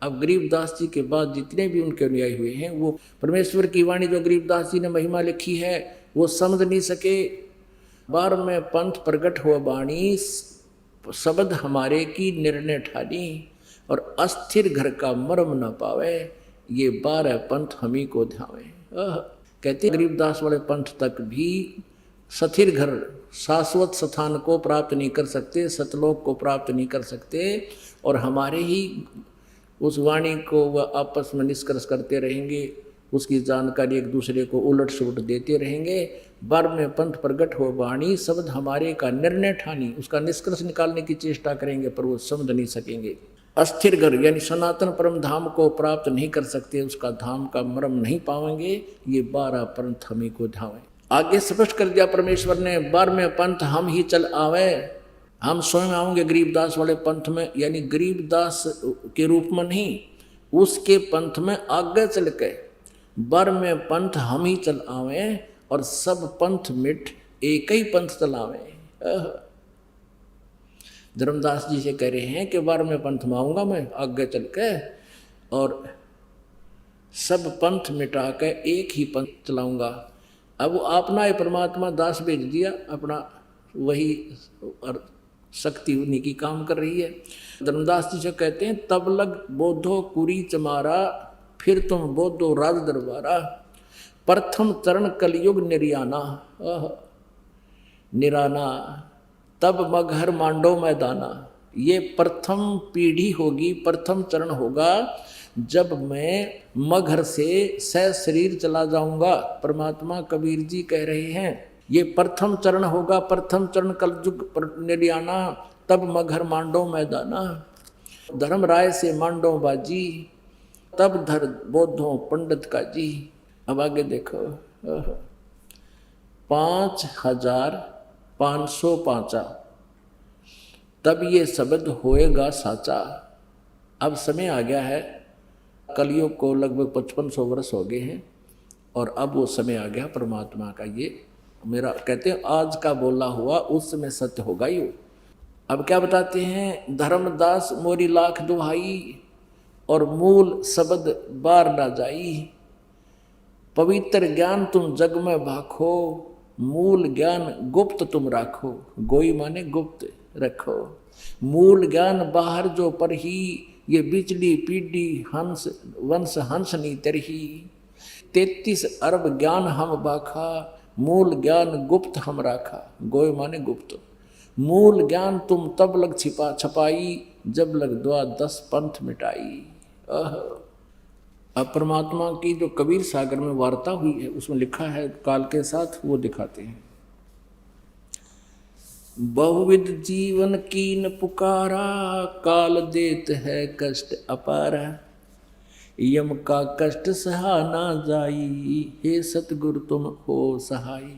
अब गरीबदास जी के बाद जितने भी उनके अनुयायी हुए हैं वो परमेश्वर की वाणी जो गरीबदास जी ने महिमा लिखी है वो समझ नहीं सके। 12वें पंथ प्रगट हुआ बाणी शब्द हमारे की निर्णय ठानी और अस्थिर घर का मर्म न पावे, ये 12 पंथ हम ही को ध्यावे। कहते गरीबदास वाले पंथ तक भी स्थिर घर शाश्वत स्थान को प्राप्त नहीं कर सकते, सतलोक को प्राप्त नहीं कर सकते, और हमारे ही उस वाणी को वह आपस में निष्कर्ष करते रहेंगे, उसकी जानकारी एक दूसरे को उलट सुलट देते रहेंगे। 12वें पंथ प्रगट हो वाणी शब्द हमारे का निर्णय ठानी, उसका निष्कर्ष निकालने की चेष्टा करेंगे पर वो समझ नहीं सकेंगे। अस्थिर घर यानी सनातन परम धाम को प्राप्त नहीं कर सकते, उसका धाम का मर्म नहीं पाएंगे। ये 12 पंथ हम ही को धावे। आगे स्पष्ट कर दिया परमेश्वर ने, 12वें पंथ हम ही चल आवे, हम स्वयं आएंगे गरीबदास वाले पंथ में, यानी गरीबदास के रूप में नहीं, उसके पंथ में आगे चल के 12वें पंथ हम ही चल आवे और सब पंथ मिट एक ही पंथ चलावे। धर्मदास जी से कह रहे हैं कि 12वें पंथ में आऊँगा मैं आगे चल के, और सब पंथ मिटा के एक ही पंथ चलाऊँगा। अब वो अपना ही परमात्मा दास भेज दिया, अपना वही और शक्ति उन्हीं की काम कर रही है। धर्मदास जी से कहते हैं, तब लग बोधो कुरी चमारा, फिर तुम बोधो राज दरबारा, प्रथम चरण कलयुग निर्याना, निराना, तब मगहर मांडो मैदाना। ये प्रथम पीढ़ी होगी, प्रथम चरण होगा जब मैं मगहर से शरीर चला जाऊंगा। परमात्मा कबीर जी कह रहे हैं ये प्रथम चरण होगा, प्रथम चरण कलयुग निर्याना, तब मगहर मांडो मैदाना। धर्म राय से मांडो बाजी, तब धर बोधो पंडित का जी। अब आगे देखो, 5505 तब ये शब्द होएगा साचा। अब समय आ गया है, कलयुग को लगभग 5500 वर्ष हो गए हैं, और अब वो समय आ गया परमात्मा का। ये मेरा कहते हैं आज का बोला हुआ उस समय सत्य होगा ही। अब क्या बताते हैं, धर्मदास मोरी लाख दुहाई, और मूल शब्द बार ना जाई। पवित्र ज्ञान तुम जग में भाखो, मूल ज्ञान गुप्त तुम राखो। गोई माने गुप्त रखो, मूल ज्ञान बाहर जो पर ही, ये बिचली पीढ़ी हंस वंश हंस नी तरही। 33 अरब ज्ञान हम बाखा, मूल ज्ञान गुप्त हम राखा। गोई माने गुप्त, मूल ज्ञान तुम तब लग छिपा छपाई, जब लग द्वा 10 पंथ मिटाई। अब परमात्मा की जो कबीर सागर में वार्ता हुई है उसमें लिखा है काल के साथ, वो दिखाते हैं। बहुविध जीवन कीन पुकारा, काल देत है कष्ट अपारा। यम का कष्ट सहा ना जाई, हे सतगुरु तुम हो सहाय।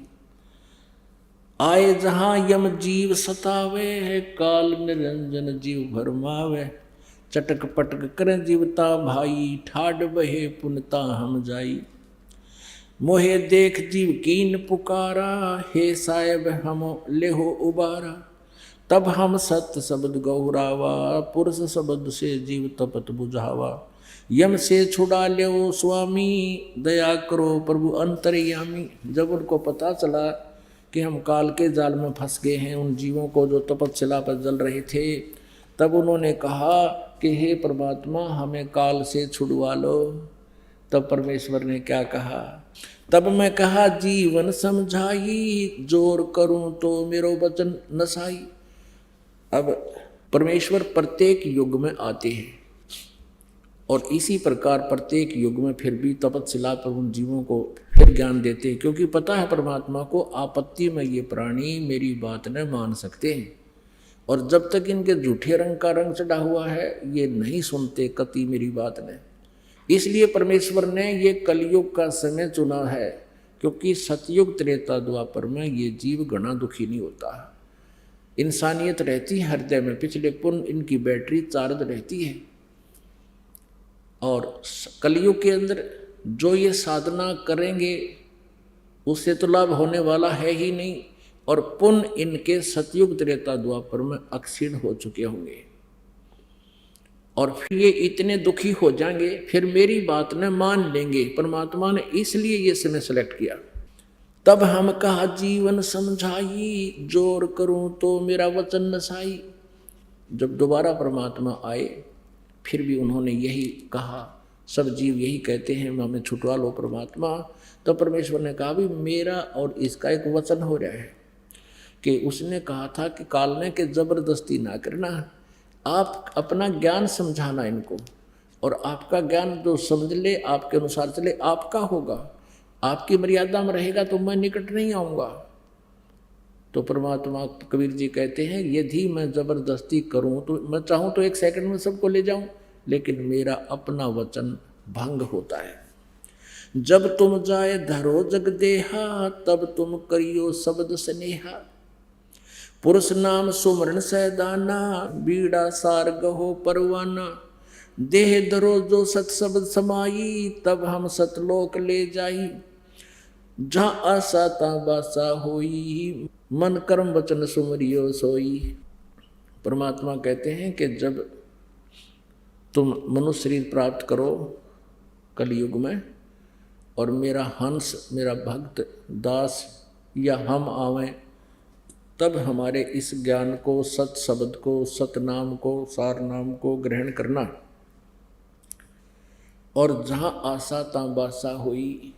आए जहां यम जीव सतावे, काल निरंजन जीव भरमावे। चटक पटक करें जीवता भाई, ठाड बहे पुनता हम जाई। मोहे देख जीव कीन पुकारा, हे साहेब हम लेहो उबारा। तब हम सत्य शब्द गौरावा, पुरुष शब्द से जीव तपत बुझावा। यम से छुड़ा ले स्वामी, दया करो प्रभु अंतर्यामी। जब उनको पता चला कि हम काल के जाल में फंस गए हैं, उन जीवों को जो तपस्या पर जल रहे थे, तब उन्होंने कहा कि हे परमात्मा हमें काल से छुड़वा लो। तब परमेश्वर ने क्या कहा, तब मैं कहा जीवन समझाई, जोर करूं तो मेरो वचन नसाई। अब परमेश्वर प्रत्येक युग में आते हैं, और इसी प्रकार प्रत्येक युग में फिर भी तपस्या पर उन जीवों को फिर ज्ञान देते हैं, क्योंकि पता है परमात्मा को आपत्ति में ये प्राणी मेरी बात न मान सकते हैं, और जब तक इनके झूठे रंग का रंग चढ़ा हुआ है ये नहीं सुनते कति मेरी बात ने। इसलिए परमेश्वर ने ये कलयुग का समय चुना है, क्योंकि सतयुग त्रेता द्वापर में ये जीव घना दुखी नहीं होता। इंसानियत रहती है हृदय में, पिछले पुण्य इनकी बैटरी चार्ज रहती है। और कलयुग के अंदर जो ये साधना करेंगे उससे तो लाभ होने वाला है ही नहीं, और पुण्य इनके सतयुग त्रेता द्वापर में अक्षीण हो चुके होंगे, और फिर ये इतने दुखी हो जाएंगे, फिर मेरी बात न मान लेंगे। परमात्मा ने इसलिए ये समय सेलेक्ट किया। तब हम कहा जीवन समझाई, जोर करूं तो मेरा वचन नसाई। जब दोबारा परमात्मा आए फिर भी उन्होंने यही कहा, सब जीव यही कहते हैं हमें छुटवा लो परमात्मा। तो परमेश्वर ने कहा भी मेरा और इसका एक वचन हो रहा है कि उसने कहा था कि काल ने कि जबरदस्ती ना करना, आप अपना ज्ञान समझाना इनको, और आपका ज्ञान जो समझ ले आपके अनुसार चले आपका होगा, आपकी मर्यादा में रहेगा तो मैं निकट नहीं आऊँगा। तो परमात्मा कबीर जी कहते हैं यदि मैं जबरदस्ती करूं तो मैं चाहूं तो 1 सेकंड में सबको ले जाऊं, लेकिन मेरा अपना वचन भंग होता है। जब तुम जाए धरो जग देहा, तब तुम करियो शब्द स्नेहा। पुरुष नाम सुमरण सैदाना, बीड़ा सार गहो परवाना। देह धरो जो सत शब्द समाई, तब हम सतलोक ले जाई। जहाँ आशा ता बासा होई, मन कर्म वचन सुमरियो सोई। परमात्मा कहते हैं कि जब तुम मनुष्य शरीर प्राप्त करो कलयुग में और मेरा हंस, मेरा भक्त, दास या हम आवें, तब हमारे इस ज्ञान को, सत शब्द को, सत नाम को, सार नाम को ग्रहण करना। और जहाँ आशा ता बासा हुई।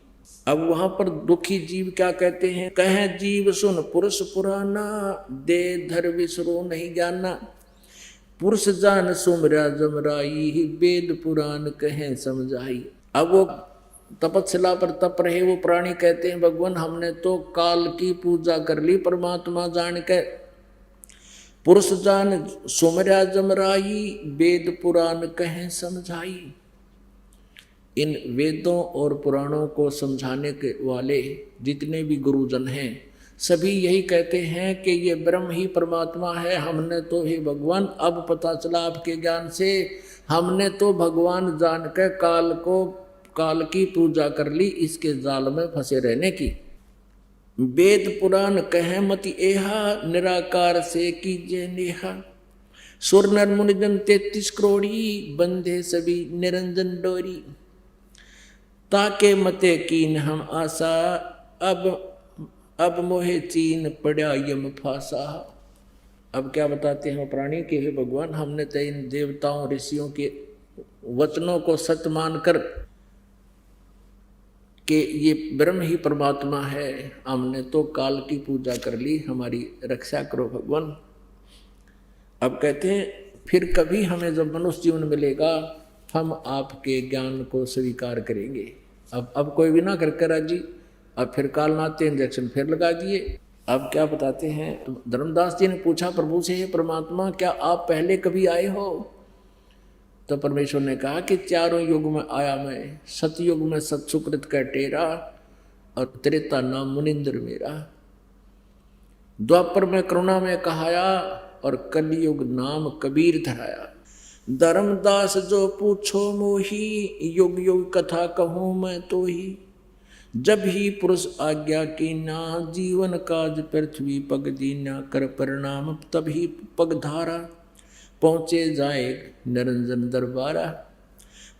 अब वहां पर दुखी जीव क्या कहते हैं? कह जीव सुन पुरुष पुराना, दे धर विसरो नहीं जाना। पुरुष जान सुमरा जमराई, वेद पुराण कहें समझाई। अब वो तपस्या पर तप रहे वो प्राणी कहते हैं भगवान हमने तो काल की पूजा कर ली परमात्मा जान के। पुरुष जान सुमरा जमराई, वेद पुराण कहें समझाई। इन वेदों और पुराणों को समझाने के वाले जितने भी गुरुजन हैं सभी यही कहते हैं कि ये ब्रह्म ही परमात्मा है। हमने तो हे भगवान अब पता चला आपके ज्ञान से, हमने तो भगवान जान के काल की पूजा कर ली, इसके जाल में फंसे रहने की। वेद पुराण कहे मति एहा, निराकार से कीजिए नेहा। सुर नर मुनिजन 33 करोड़ी, बंधे सभी निरंजन डोरी। ताके मते कीन हम आशा, अब मोहे चीन पड़ा यम फासा। अब क्या बताते हैं प्राणी के हे भगवान हमने तो इन देवताओं ऋषियों के वचनों को सत्य मानकर कि ये ब्रह्म ही परमात्मा है, हमने तो काल की पूजा कर ली, हमारी रक्षा करो भगवान। अब कहते हैं फिर कभी हमें जब मनुष्य जीवन मिलेगा हम आपके ज्ञान को स्वीकार करेंगे। अब कोई भी ना करके राजी। अब फिर काल नाते इंजेक्शन फिर लगा दिए। अब क्या बताते हैं धर्मदास जी ने पूछा प्रभु से, हे परमात्मा क्या आप पहले कभी आए हो? तो परमेश्वर ने कहा कि चारों युग में आया मैं। सतयुग में सत्सुकृत का टेरा और त्रेता नाम मुनिंद्र मेरा। द्वापर में करुणा में कहाया और कलयुग नाम कबीर धराया। धर्मदास जो पूछो मोही, युग युग कथा कहूँ मैं तो ही। जब ही पुरुष आज्ञा की ना, जीवन काज पृथ्वी पग दीना। कर परिणाम तब ही पग धारा, पहुँचे जाए निरंजन दरबारा।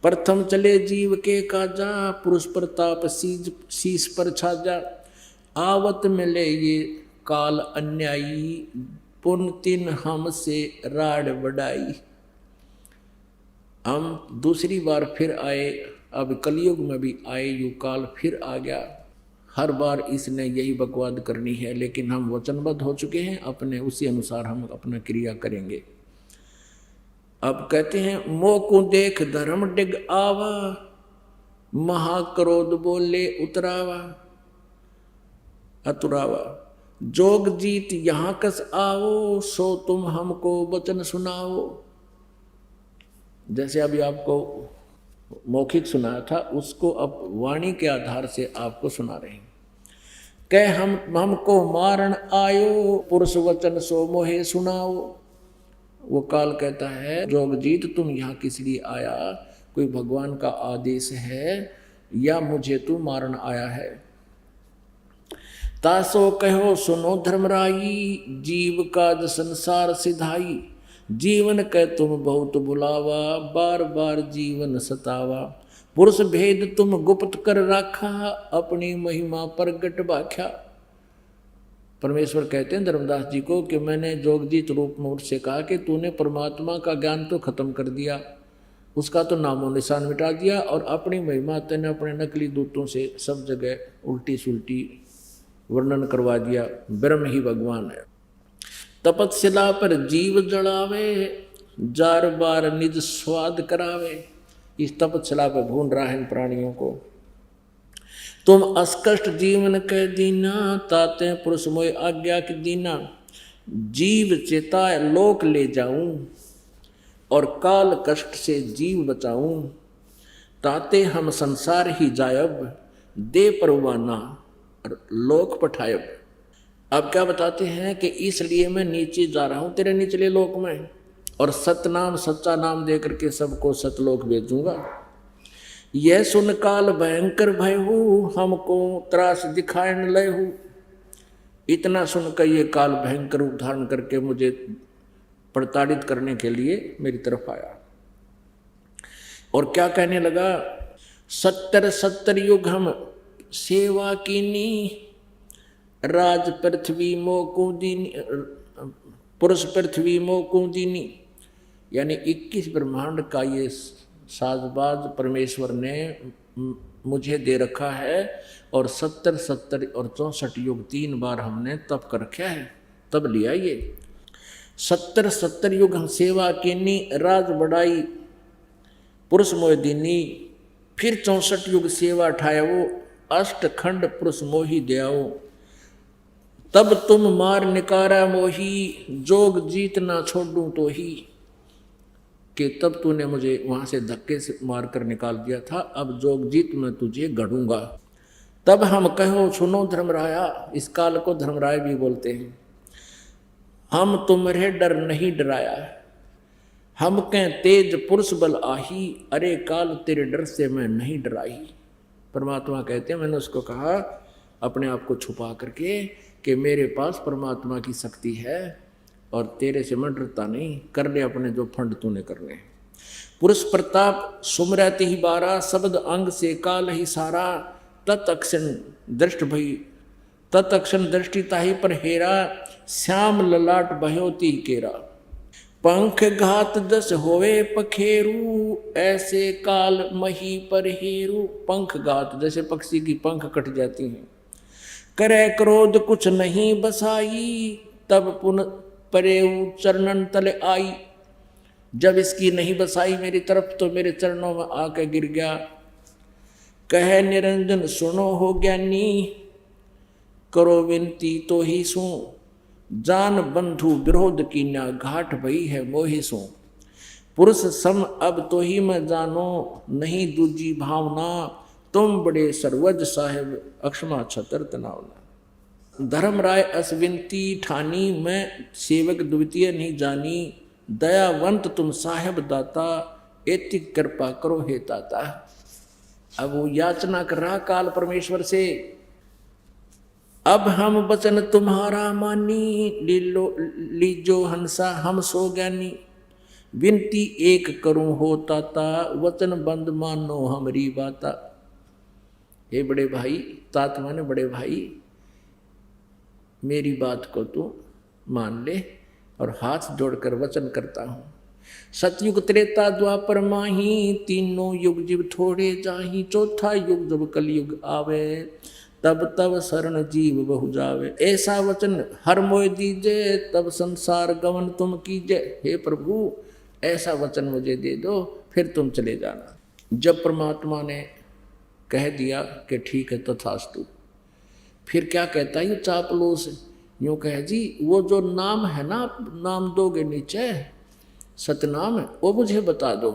प्रथम चले जीव के काजा, पुरुष प्रताप शीश पर छाजा। आवत मिले ये काल अन्यायी, पुन तिन हमसे राड बढ़ाई। हम दूसरी बार फिर आए, अब कलयुग में भी आए, यू काल फिर आ गया। हर बार इसने यही बकवाद करनी है, लेकिन हम वचनबद्ध हो चुके हैं, अपने उसी अनुसार हम अपना क्रिया करेंगे। अब कहते हैं मोह को देख धर्म डिग आवा, महाक्रोध बोले उतरावा अतुरावा। जोग जीत यहाँ कस आओ, सो तुम हमको वचन सुनाओ। जैसे अभी आपको मौखिक सुनाया था उसको अब वाणी के आधार से आपको सुना रहे हैं। कह हमको मारण आयो, पुरुष वचन सो मोहे सुनाओ। वो काल कहता है जोगजीत तुम यहाँ किस लिए आया? कोई भगवान का आदेश है या मुझे तू मारण आया है? तासो कहो सुनो धर्मराई, जीव काज संसार सिधाई। जीवन कह तुम बहुत बुलावा, बार बार जीवन सतावा। पुरुष भेद तुम गुप्त कर रखा, अपनी महिमा प्रगट बाख्या। परमेश्वर कहते हैं धर्मदास जी को कि मैंने जोगजीत रूप में उससे कहा कि तूने परमात्मा का ज्ञान तो खत्म कर दिया, उसका तो नामो निशान मिटा दिया, और अपनी महिमा तेने अपने नकली दूतों से सब जगह उल्टी सुल्टी वर्णन करवा दिया। ब्रह्म ही भगवान है। तपस्या पर जीव जड़ावे, जार बार निज स्वाद करावे। इस तपस्या पर भून रहा है इन प्राणियों को। तुम अस्कष्ट जीवन कह दीना, ताते पुरुष मोय आज्ञा की दीना। जीव चेताए लोक ले जाऊं, और काल कष्ट से जीव बचाऊं। ताते हम संसार ही जायब, दे परवाना और लोक पठायब। अब क्या बताते हैं कि इसलिए मैं नीचे जा रहा हूं तेरे निचले लोक में, और सतनाम सच्चा नाम दे करके सबको सतलोक भेजूंगा। यह सुन काल भयंकर भय हूँ, हमको त्रास दिखाए न लय हूँ। इतना सुनकर ये काल भयंकर रूप धारण करके मुझे प्रताड़ित करने के लिए मेरी तरफ आया। और क्या कहने लगा, 70 युग हम सेवा कीनी, राज पृथ्वी मोकू दीनी, पुरुष पृथ्वी मोकू दीनी। यानी 21 ब्रह्मांड का ये साजबाज परमेश्वर ने मुझे दे रखा है, और 70 और 64 युग 3 बार हमने तप कर रखा है, तब लिया ये। 70 युग हम सेवा कीनी, राज बढ़ाई पुरुष मोहिनी, फिर 64 युग सेवा ठायावो, अष्टखंड पुरुष मोही दयाओ। तब तुम मार निकारा मोही, जोग जीत ना छोड़ूं तो ही। कि तब तूने मुझे वहां से धक्के से मार कर निकाल दिया था, अब जोग जीत मैं तुझे गढ़ूंगा। तब हम कहो सुनो धर्मराया, इस काल को धर्मराय भी बोलते हैं, हम तुम्हारे डर नहीं डराया, हम कह तेज पुरुष बल आही, अरे काल तेरे डर से मैं नहीं डराई। परमात्मा कहते हैं, मैंने उसको कहा अपने आप को छुपा करके कि मेरे पास परमात्मा की शक्ति है और तेरे से मैं डरता नहीं, कर ले अपने जो फंड तूने करने। पुरुष प्रताप सुमरति ही 12, शब्द अंग से काल ही सारा, तत्क्षण दृष्ट भई, तत्क्षण दृष्टि ताही पर हेरा, श्याम ललाट बह्योती केरा। पंख घात दस होवे पखेरू, ऐसे काल मही पर हेरू। पंख घात, जैसे पक्षी की पंख कट जाती हैं। करे क्रोध कुछ नहीं बसाई, तब पुन परेऊ चरणन तले आई। जब इसकी नहीं बसाई मेरी तरफ, तो मेरे चरणों में आके गिर गया। कहे निरंजन सुनो हो ज्ञानी, करो विनती तो ही सू, जान बंधु विरोध कीन्या, घाट भई है मोहि सो। पुरुष सम अब तो ही मैं जानो, नहीं दूजी भावना, तुम बड़े सर्वज साहेब, अक्षमा छतर तनावना। धर्मराय असविनती ठानी, मैं सेवक द्वितीय नहीं जानी, दयावंत तुम साहेब दाता, एति कृपा करो हे ताता। अब वो याचना कर रहा काल परमेश्वर से, अब हम वचन तुम्हारा मानी, लीजो हंसा हम सो ज्ञानी। विनती एक करूं हो ताता, वचन बंद मानो हमारी बाता। हे बड़े भाई, तात माने बड़े भाई, मेरी बात को तू मान ले, और हाथ जोड़कर वचन करता हूं। सतयुग त्रेता द्वापर माही, तीनों युग जीव थोड़े जाही, चौथा युग जब कलयुग आवे, तब तब शरण जीव बहु जावे। ऐसा वचन हर मोय दीजे, तब संसार गमन तुम कीजे। हे प्रभु, ऐसा वचन मुझे दे दो, फिर तुम चले जाना। जब परमात्मा ने कह दिया कि ठीक है तथास्तु, फिर क्या कहता है ये चापलूस, यूँ कहे जी वो जो नाम है ना, नाम दोगे नीचे सतनाम, वो मुझे बता दो,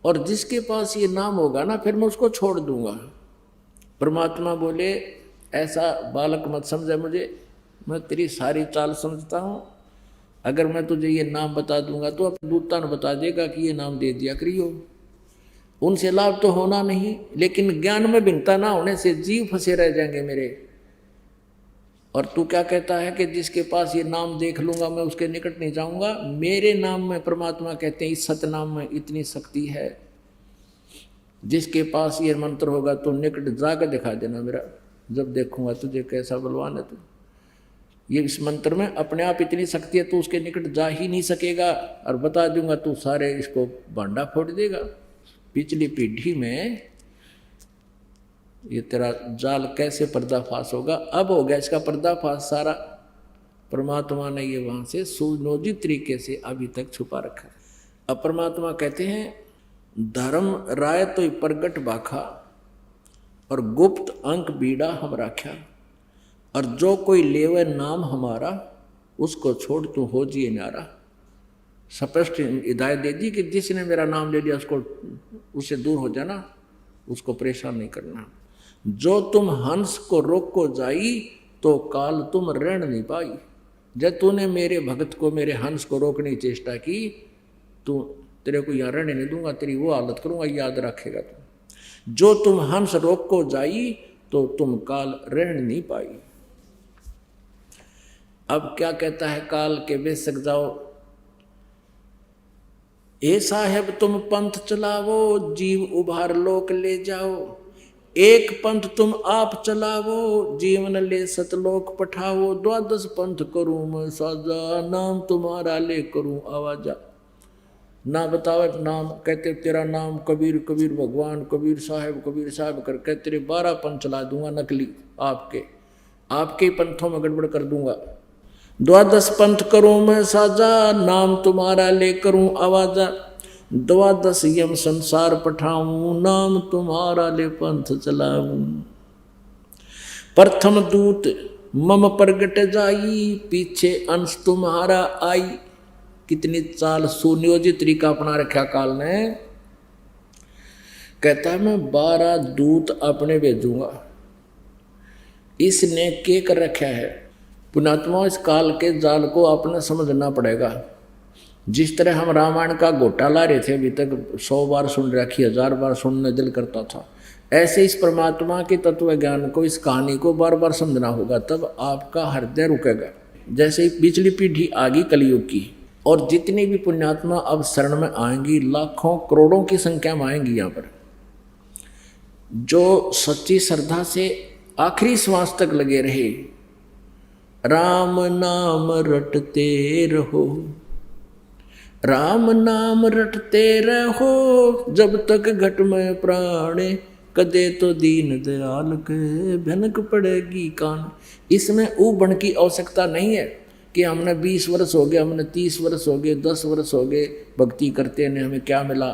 और जिसके पास ये नाम होगा ना, फिर मैं उसको छोड़ दूंगा। परमात्मा बोले, ऐसा बालक मत समझे मुझे, मैं तेरी सारी चाल समझता हूँ। अगर मैं तुझे ये नाम बता दूंगा तो अब दूता न बता देगा कि ये नाम दे दिया करियो, उनसे लाभ तो होना नहीं, लेकिन ज्ञान में भिन्नता ना होने से जीव फंसे रह जाएंगे मेरे। और तू क्या कहता है कि जिसके पास ये नाम देख लूंगा मैं उसके निकट नहीं जाऊंगा। मेरे नाम में, परमात्मा कहते हैं इस सतनाम में इतनी शक्ति है, जिसके पास ये मंत्र होगा तो निकट जाकर दिखा देना मेरा, जब देखूंगा तुझे कैसा बलवान है तू। ये इस मंत्र में अपने आप इतनी शक्ति है, तो उसके निकट जा ही नहीं सकेगा, और बता दूंगा तू सारे इसको भांडा फोड़ देगा। पिछली पीढ़ी में ये तेरा जाल कैसे पर्दाफाश होगा, अब हो गया इसका पर्दाफाश सारा। परमात्मा ने ये वहां से सुनियोजित तरीके से अभी तक छुपा रखा है। अब परमात्मा कहते हैं, धर्म राय तो प्रगट बाखा, और गुप्त अंक बीड़ा हम राख्या, और जो कोई लेवे नाम हमारा, उसको छोड़ तू हो जी न्यारा। स्पष्ट हिदायत दे दी कि जिसने मेरा नाम ले लिया उसको, उससे दूर हो जाना, उसको परेशान नहीं करना। जो तुम हंस को रोक को जाई, तो काल तुम ऋण नहीं पाई। जब तूने मेरे भगत को, मेरे हंस को रोकने की चेष्टा की, तो तेरे को यहाँ रहने नहीं दूंगा, तेरी वो हालत करूंगा, याद रखेगा तू। जो तुम हंस रोक को जाई, तो तुम काल ऋण नहीं पाई। अब क्या कहता है काल के बेशक जाओ, ए साहेब तुम पंथ चलावो, जीव उभार लोक ले जाओ। एक पंथ तुम आप चलावो, जीवन ले सतलोक पठाओ। द्वादश पंथ करूं मैं साजा, नाम तुम्हारा ले करूं आवाजा। ना बतावे नाम, कहते तेरा नाम कबीर, कबीर भगवान, कबीर साहब कर कहते तेरे 12 पंथ चला दूंगा नकली, आपके पंथों में गड़बड़ कर दूंगा। द्वादश पंथ करूं मैं साजा, नाम तुम्हारा ले करूं आवाजा। द्वादश यम संसार पठाऊं, नाम तुम्हारा ले पंथ चलाऊं। प्रथम दूत मम प्रगट जाई, पीछे अंश तुम्हारा आई। कितनी चाल सुनियोजित तरीका अपना रखा काल ने। कहता है मैं 12 दूत अपने भेजूंगा। इसने के कर रखा है पुणात्मा, इस काल के जाल को आपने समझना पड़ेगा। जिस तरह हम रामायण का गोटा ला रहे थे, अभी तक 100 बार सुन रखी, 1000 बार सुनने दिल करता था, ऐसे इस परमात्मा के तत्व ज्ञान को, इस कहानी को बार बार समझना होगा, तब आपका हृदय रुकेगा। जैसे पिछली पीढ़ी आगी कलयुग की, और जितनी भी पुण्यात्मा अब शरण में आएंगी, लाखों करोड़ों की संख्या में आएंगी यहाँ पर, जो सच्ची श्रद्धा से आखिरी श्वास तक लगे रहे, राम नाम रटते रहो, राम नाम रटते रहो, जब तक घट में प्राणे, कदे तो दीन दयाल के भनक पड़ेगी कान। इसमें ऊबण की आवश्यकता नहीं है कि हमने 20 वर्ष हो गए, हमने 30 वर्ष हो गए, 10 वर्ष हो गए भक्ति करते हैं, हमें क्या मिला।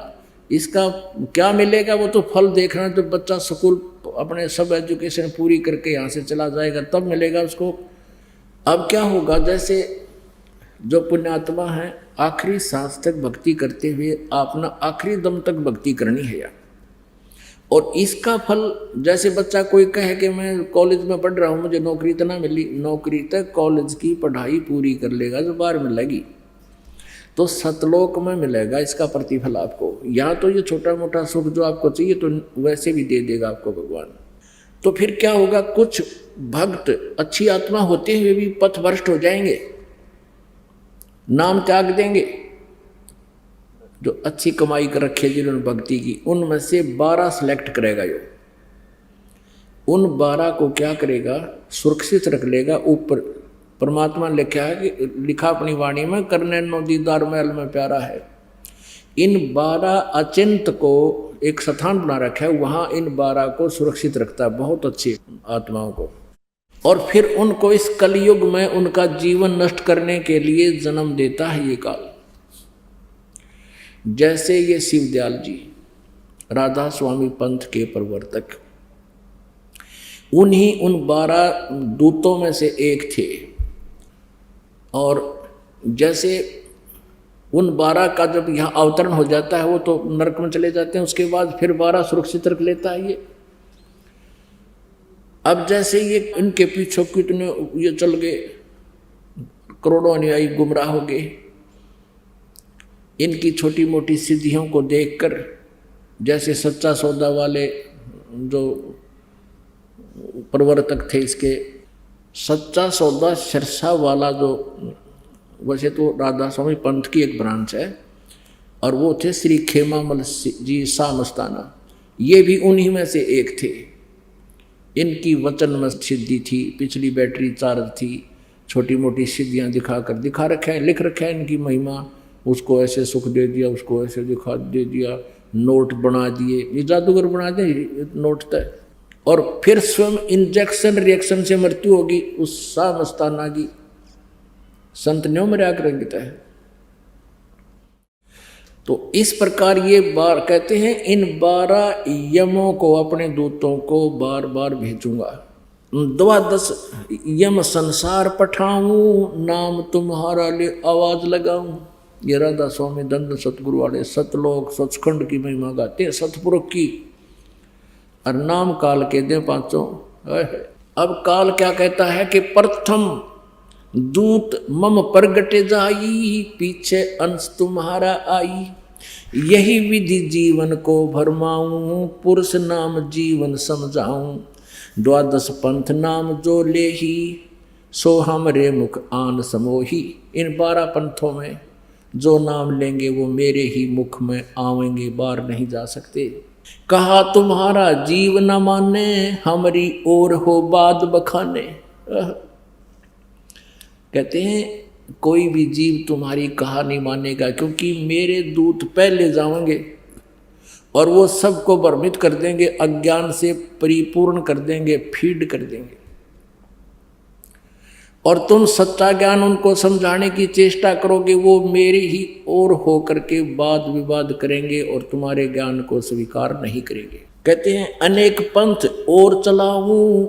इसका क्या मिलेगा वो तो फल देखना, तो बच्चा स्कूल अपने सब एजुकेशन पूरी करके यहाँ से चला जाएगा तब मिलेगा उसको। अब क्या होगा, जैसे जो पुण्यात्मा है आखिरी सांस तक भक्ति करते हुए अपना आखिरी दम तक भक्ति करनी है यार। और इसका फल, जैसे बच्चा कोई कहे कि मैं कॉलेज में पढ़ रहा हूँ, मुझे नौकरी तो ना मिली, नौकरी तक कॉलेज की पढ़ाई पूरी कर लेगा जो बाहर मिलेगी तो सतलोक में मिलेगा इसका प्रतिफल आपको। या तो ये छोटा मोटा सुख जो आपको चाहिए तो वैसे भी दे देगा आपको भगवान। तो फिर क्या होगा, कुछ भक्त अच्छी आत्मा होते हुए भी पथभ्रष्ट हो जाएंगे, नाम त्याग देंगे। जो अच्छी कमाई कर रखे जिन्होंने भक्ति की, उनमें से 12 सिलेक्ट करेगा यो। उन 12 को क्या करेगा, सुरक्षित रख लेगा। ऊपर परमात्मा लिखा अपनी वाणी में, करने नो दीदार महल में प्यारा है। इन 12 अचिंत को एक स्थान बना रखा है, वहां इन 12 को सुरक्षित रखता है, बहुत अच्छी आत्माओं को। और फिर उनको इस कलयुग में उनका जीवन नष्ट करने के लिए जन्म देता है ये काल। जैसे ये शिवदयाल जी राधा स्वामी पंथ के प्रवर्तक, उन्हीं उन 12 दूतों में से एक थे। और जैसे उन 12 का जब यहाँ अवतरण हो जाता है वो तो नरक में चले जाते हैं, उसके बाद फिर 12 सुरक्षित रख लेता है ये। अब जैसे ये इनके पीछे कितने ये चल गए, करोड़ों अनुयायी गुमराह हो गए, इनकी छोटी मोटी सिद्धियों को देखकर, जैसे सच्चा सौदा वाले जो प्रवर्तक थे इसके, सच्चा सौदा सिरसा वाला जो, वैसे तो राधा स्वामी पंथ की एक ब्रांच है, और वो थे श्री खेमामल जी सामस्ताना, ये भी उन्हीं में से एक थे। इनकी वचन में सिद्धि थी, पिछली बैटरी चार्ज थी, छोटी मोटी सिद्धियाँ दिखा रखा है, लिख रखा है इनकी महिमा। उसको ऐसे सुख दे दिया, उसको ऐसे दे दिया, नोट बना दिए, ये जादूगर बना दिए नोट तय। और फिर स्वयं इंजेक्शन रिएक्शन से मृत्यु होगी उस सामस्ताना की, संत न्यो मर्या करेंगे तय। तो इस प्रकार ये बार कहते हैं, इन 12 यमों को, अपने दूतों को बार बार भेजूंगा। 12 यम संसार पठाऊं, नाम तुम्हारा ले आवाज लगाऊं। ये राधा स्वामी दंड सतगुरु वाले सतलोक सचखंड की महिमा गाते हैं, सतपुरुष की, और नाम काल के दे 500। अब काल क्या कहता है कि प्रथम दूत मम प्रगटे जाई, पीछे अंश तुम्हारा आई। यही विधि जीवन को भरमाऊं, पुरुष नाम जीवन समझाऊं। 12 पंथ नाम जो ले ही, सो हमरे मुख आन समोही। इन 12 पंथों में जो नाम लेंगे वो मेरे ही मुख में आवेंगे, बाहर नहीं जा सकते। कहा तुम्हारा जीव न माने, हमारी ओर हो बात बखाने। कहते हैं कोई भी जीव तुम्हारी कहा नहीं मानेगा, क्योंकि मेरे दूत पहले जाएंगे और वो सबको भ्रमित कर देंगे, अज्ञान से परिपूर्ण कर देंगे, फीड कर देंगे। और तुम सच्चा ज्ञान उनको समझाने की चेष्टा करोगे, वो मेरे ही ओर हो करके वाद विवाद करेंगे और तुम्हारे ज्ञान को स्वीकार नहीं करेंगे। कहते हैं अनेक पंथ और चलाऊं,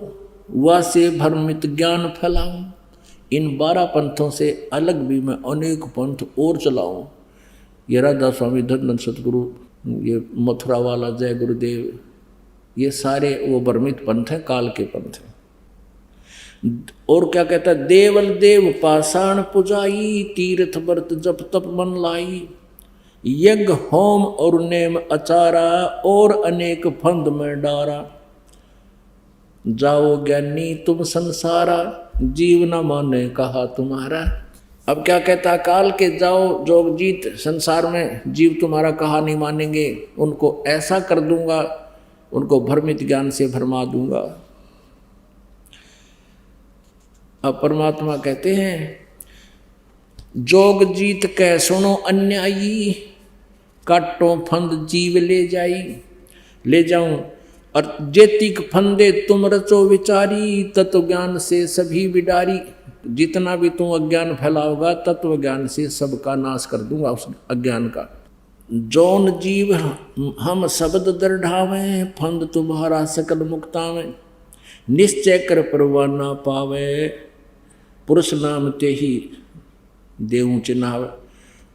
वासे भ्रमित ज्ञान फैलाऊं। इन 12 पंथों से अलग भी मैं अनेक पंथ और चलाऊं। ये राधा स्वामी धन सतगुरु, ये मथुरा वाला जय गुरुदेव, ये सारे वो भ्रमित पंथ हैं, काल के पंथ हैं। और क्या कहता है, देवल देव पाषाण पुजाई, तीर्थ व्रत जप तप मन लाई, यज्ञ होम और नेम अचारा, और अनेक फंद में डारा। जाओ ज्ञानी तुम संसारा, जीव न माने कहा तुम्हारा। अब क्या कहता, काल के जाओ जोगजीत, संसार में जीव तुम्हारा कहा नहीं मानेंगे, उनको ऐसा कर दूंगा, उनको भ्रमित ज्ञान से भरमा दूंगा। अब परमात्मा कहते हैं जोग जीत कह सुनो अन्यायी, काटो फंद जीव ले जाऊं, और जेतिक फंदे तुम रचो विचारी, तत्व ज्ञान से सभी बिडारी। जितना भी तुम अज्ञान फैलाओगा, तत्व ज्ञान से सबका नाश कर दूंगा, उस अज्ञान का। जौन जीव हम शब्द दृढ़ावे, फंद तुम्हारा सकल मुक्तावे, निश्चय कर परवाह ना पावे, पुरुष नाम ते ही देऊं चिन्हावे।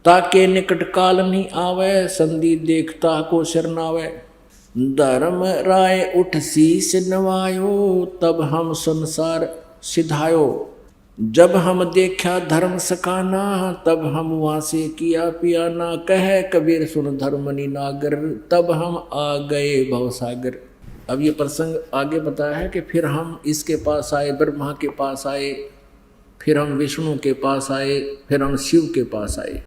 ताके निकट काल नहीं आवे, संधि देखता को शरणावे। धर्म राय उठ शीस नवायो, तब हम संसार सिधायो। जब हम देखा धर्म सकाना, तब हम वहाँ से किया पियाना। कहे कबीर सुन धर्मनि नागर, तब हम आ गए भवसागर। अब ये प्रसंग आगे बताया है कि फिर हम इसके पास आए, ब्रह्मा के पास आए, फिर हम विष्णु के पास आए, फिर हम शिव के पास आए।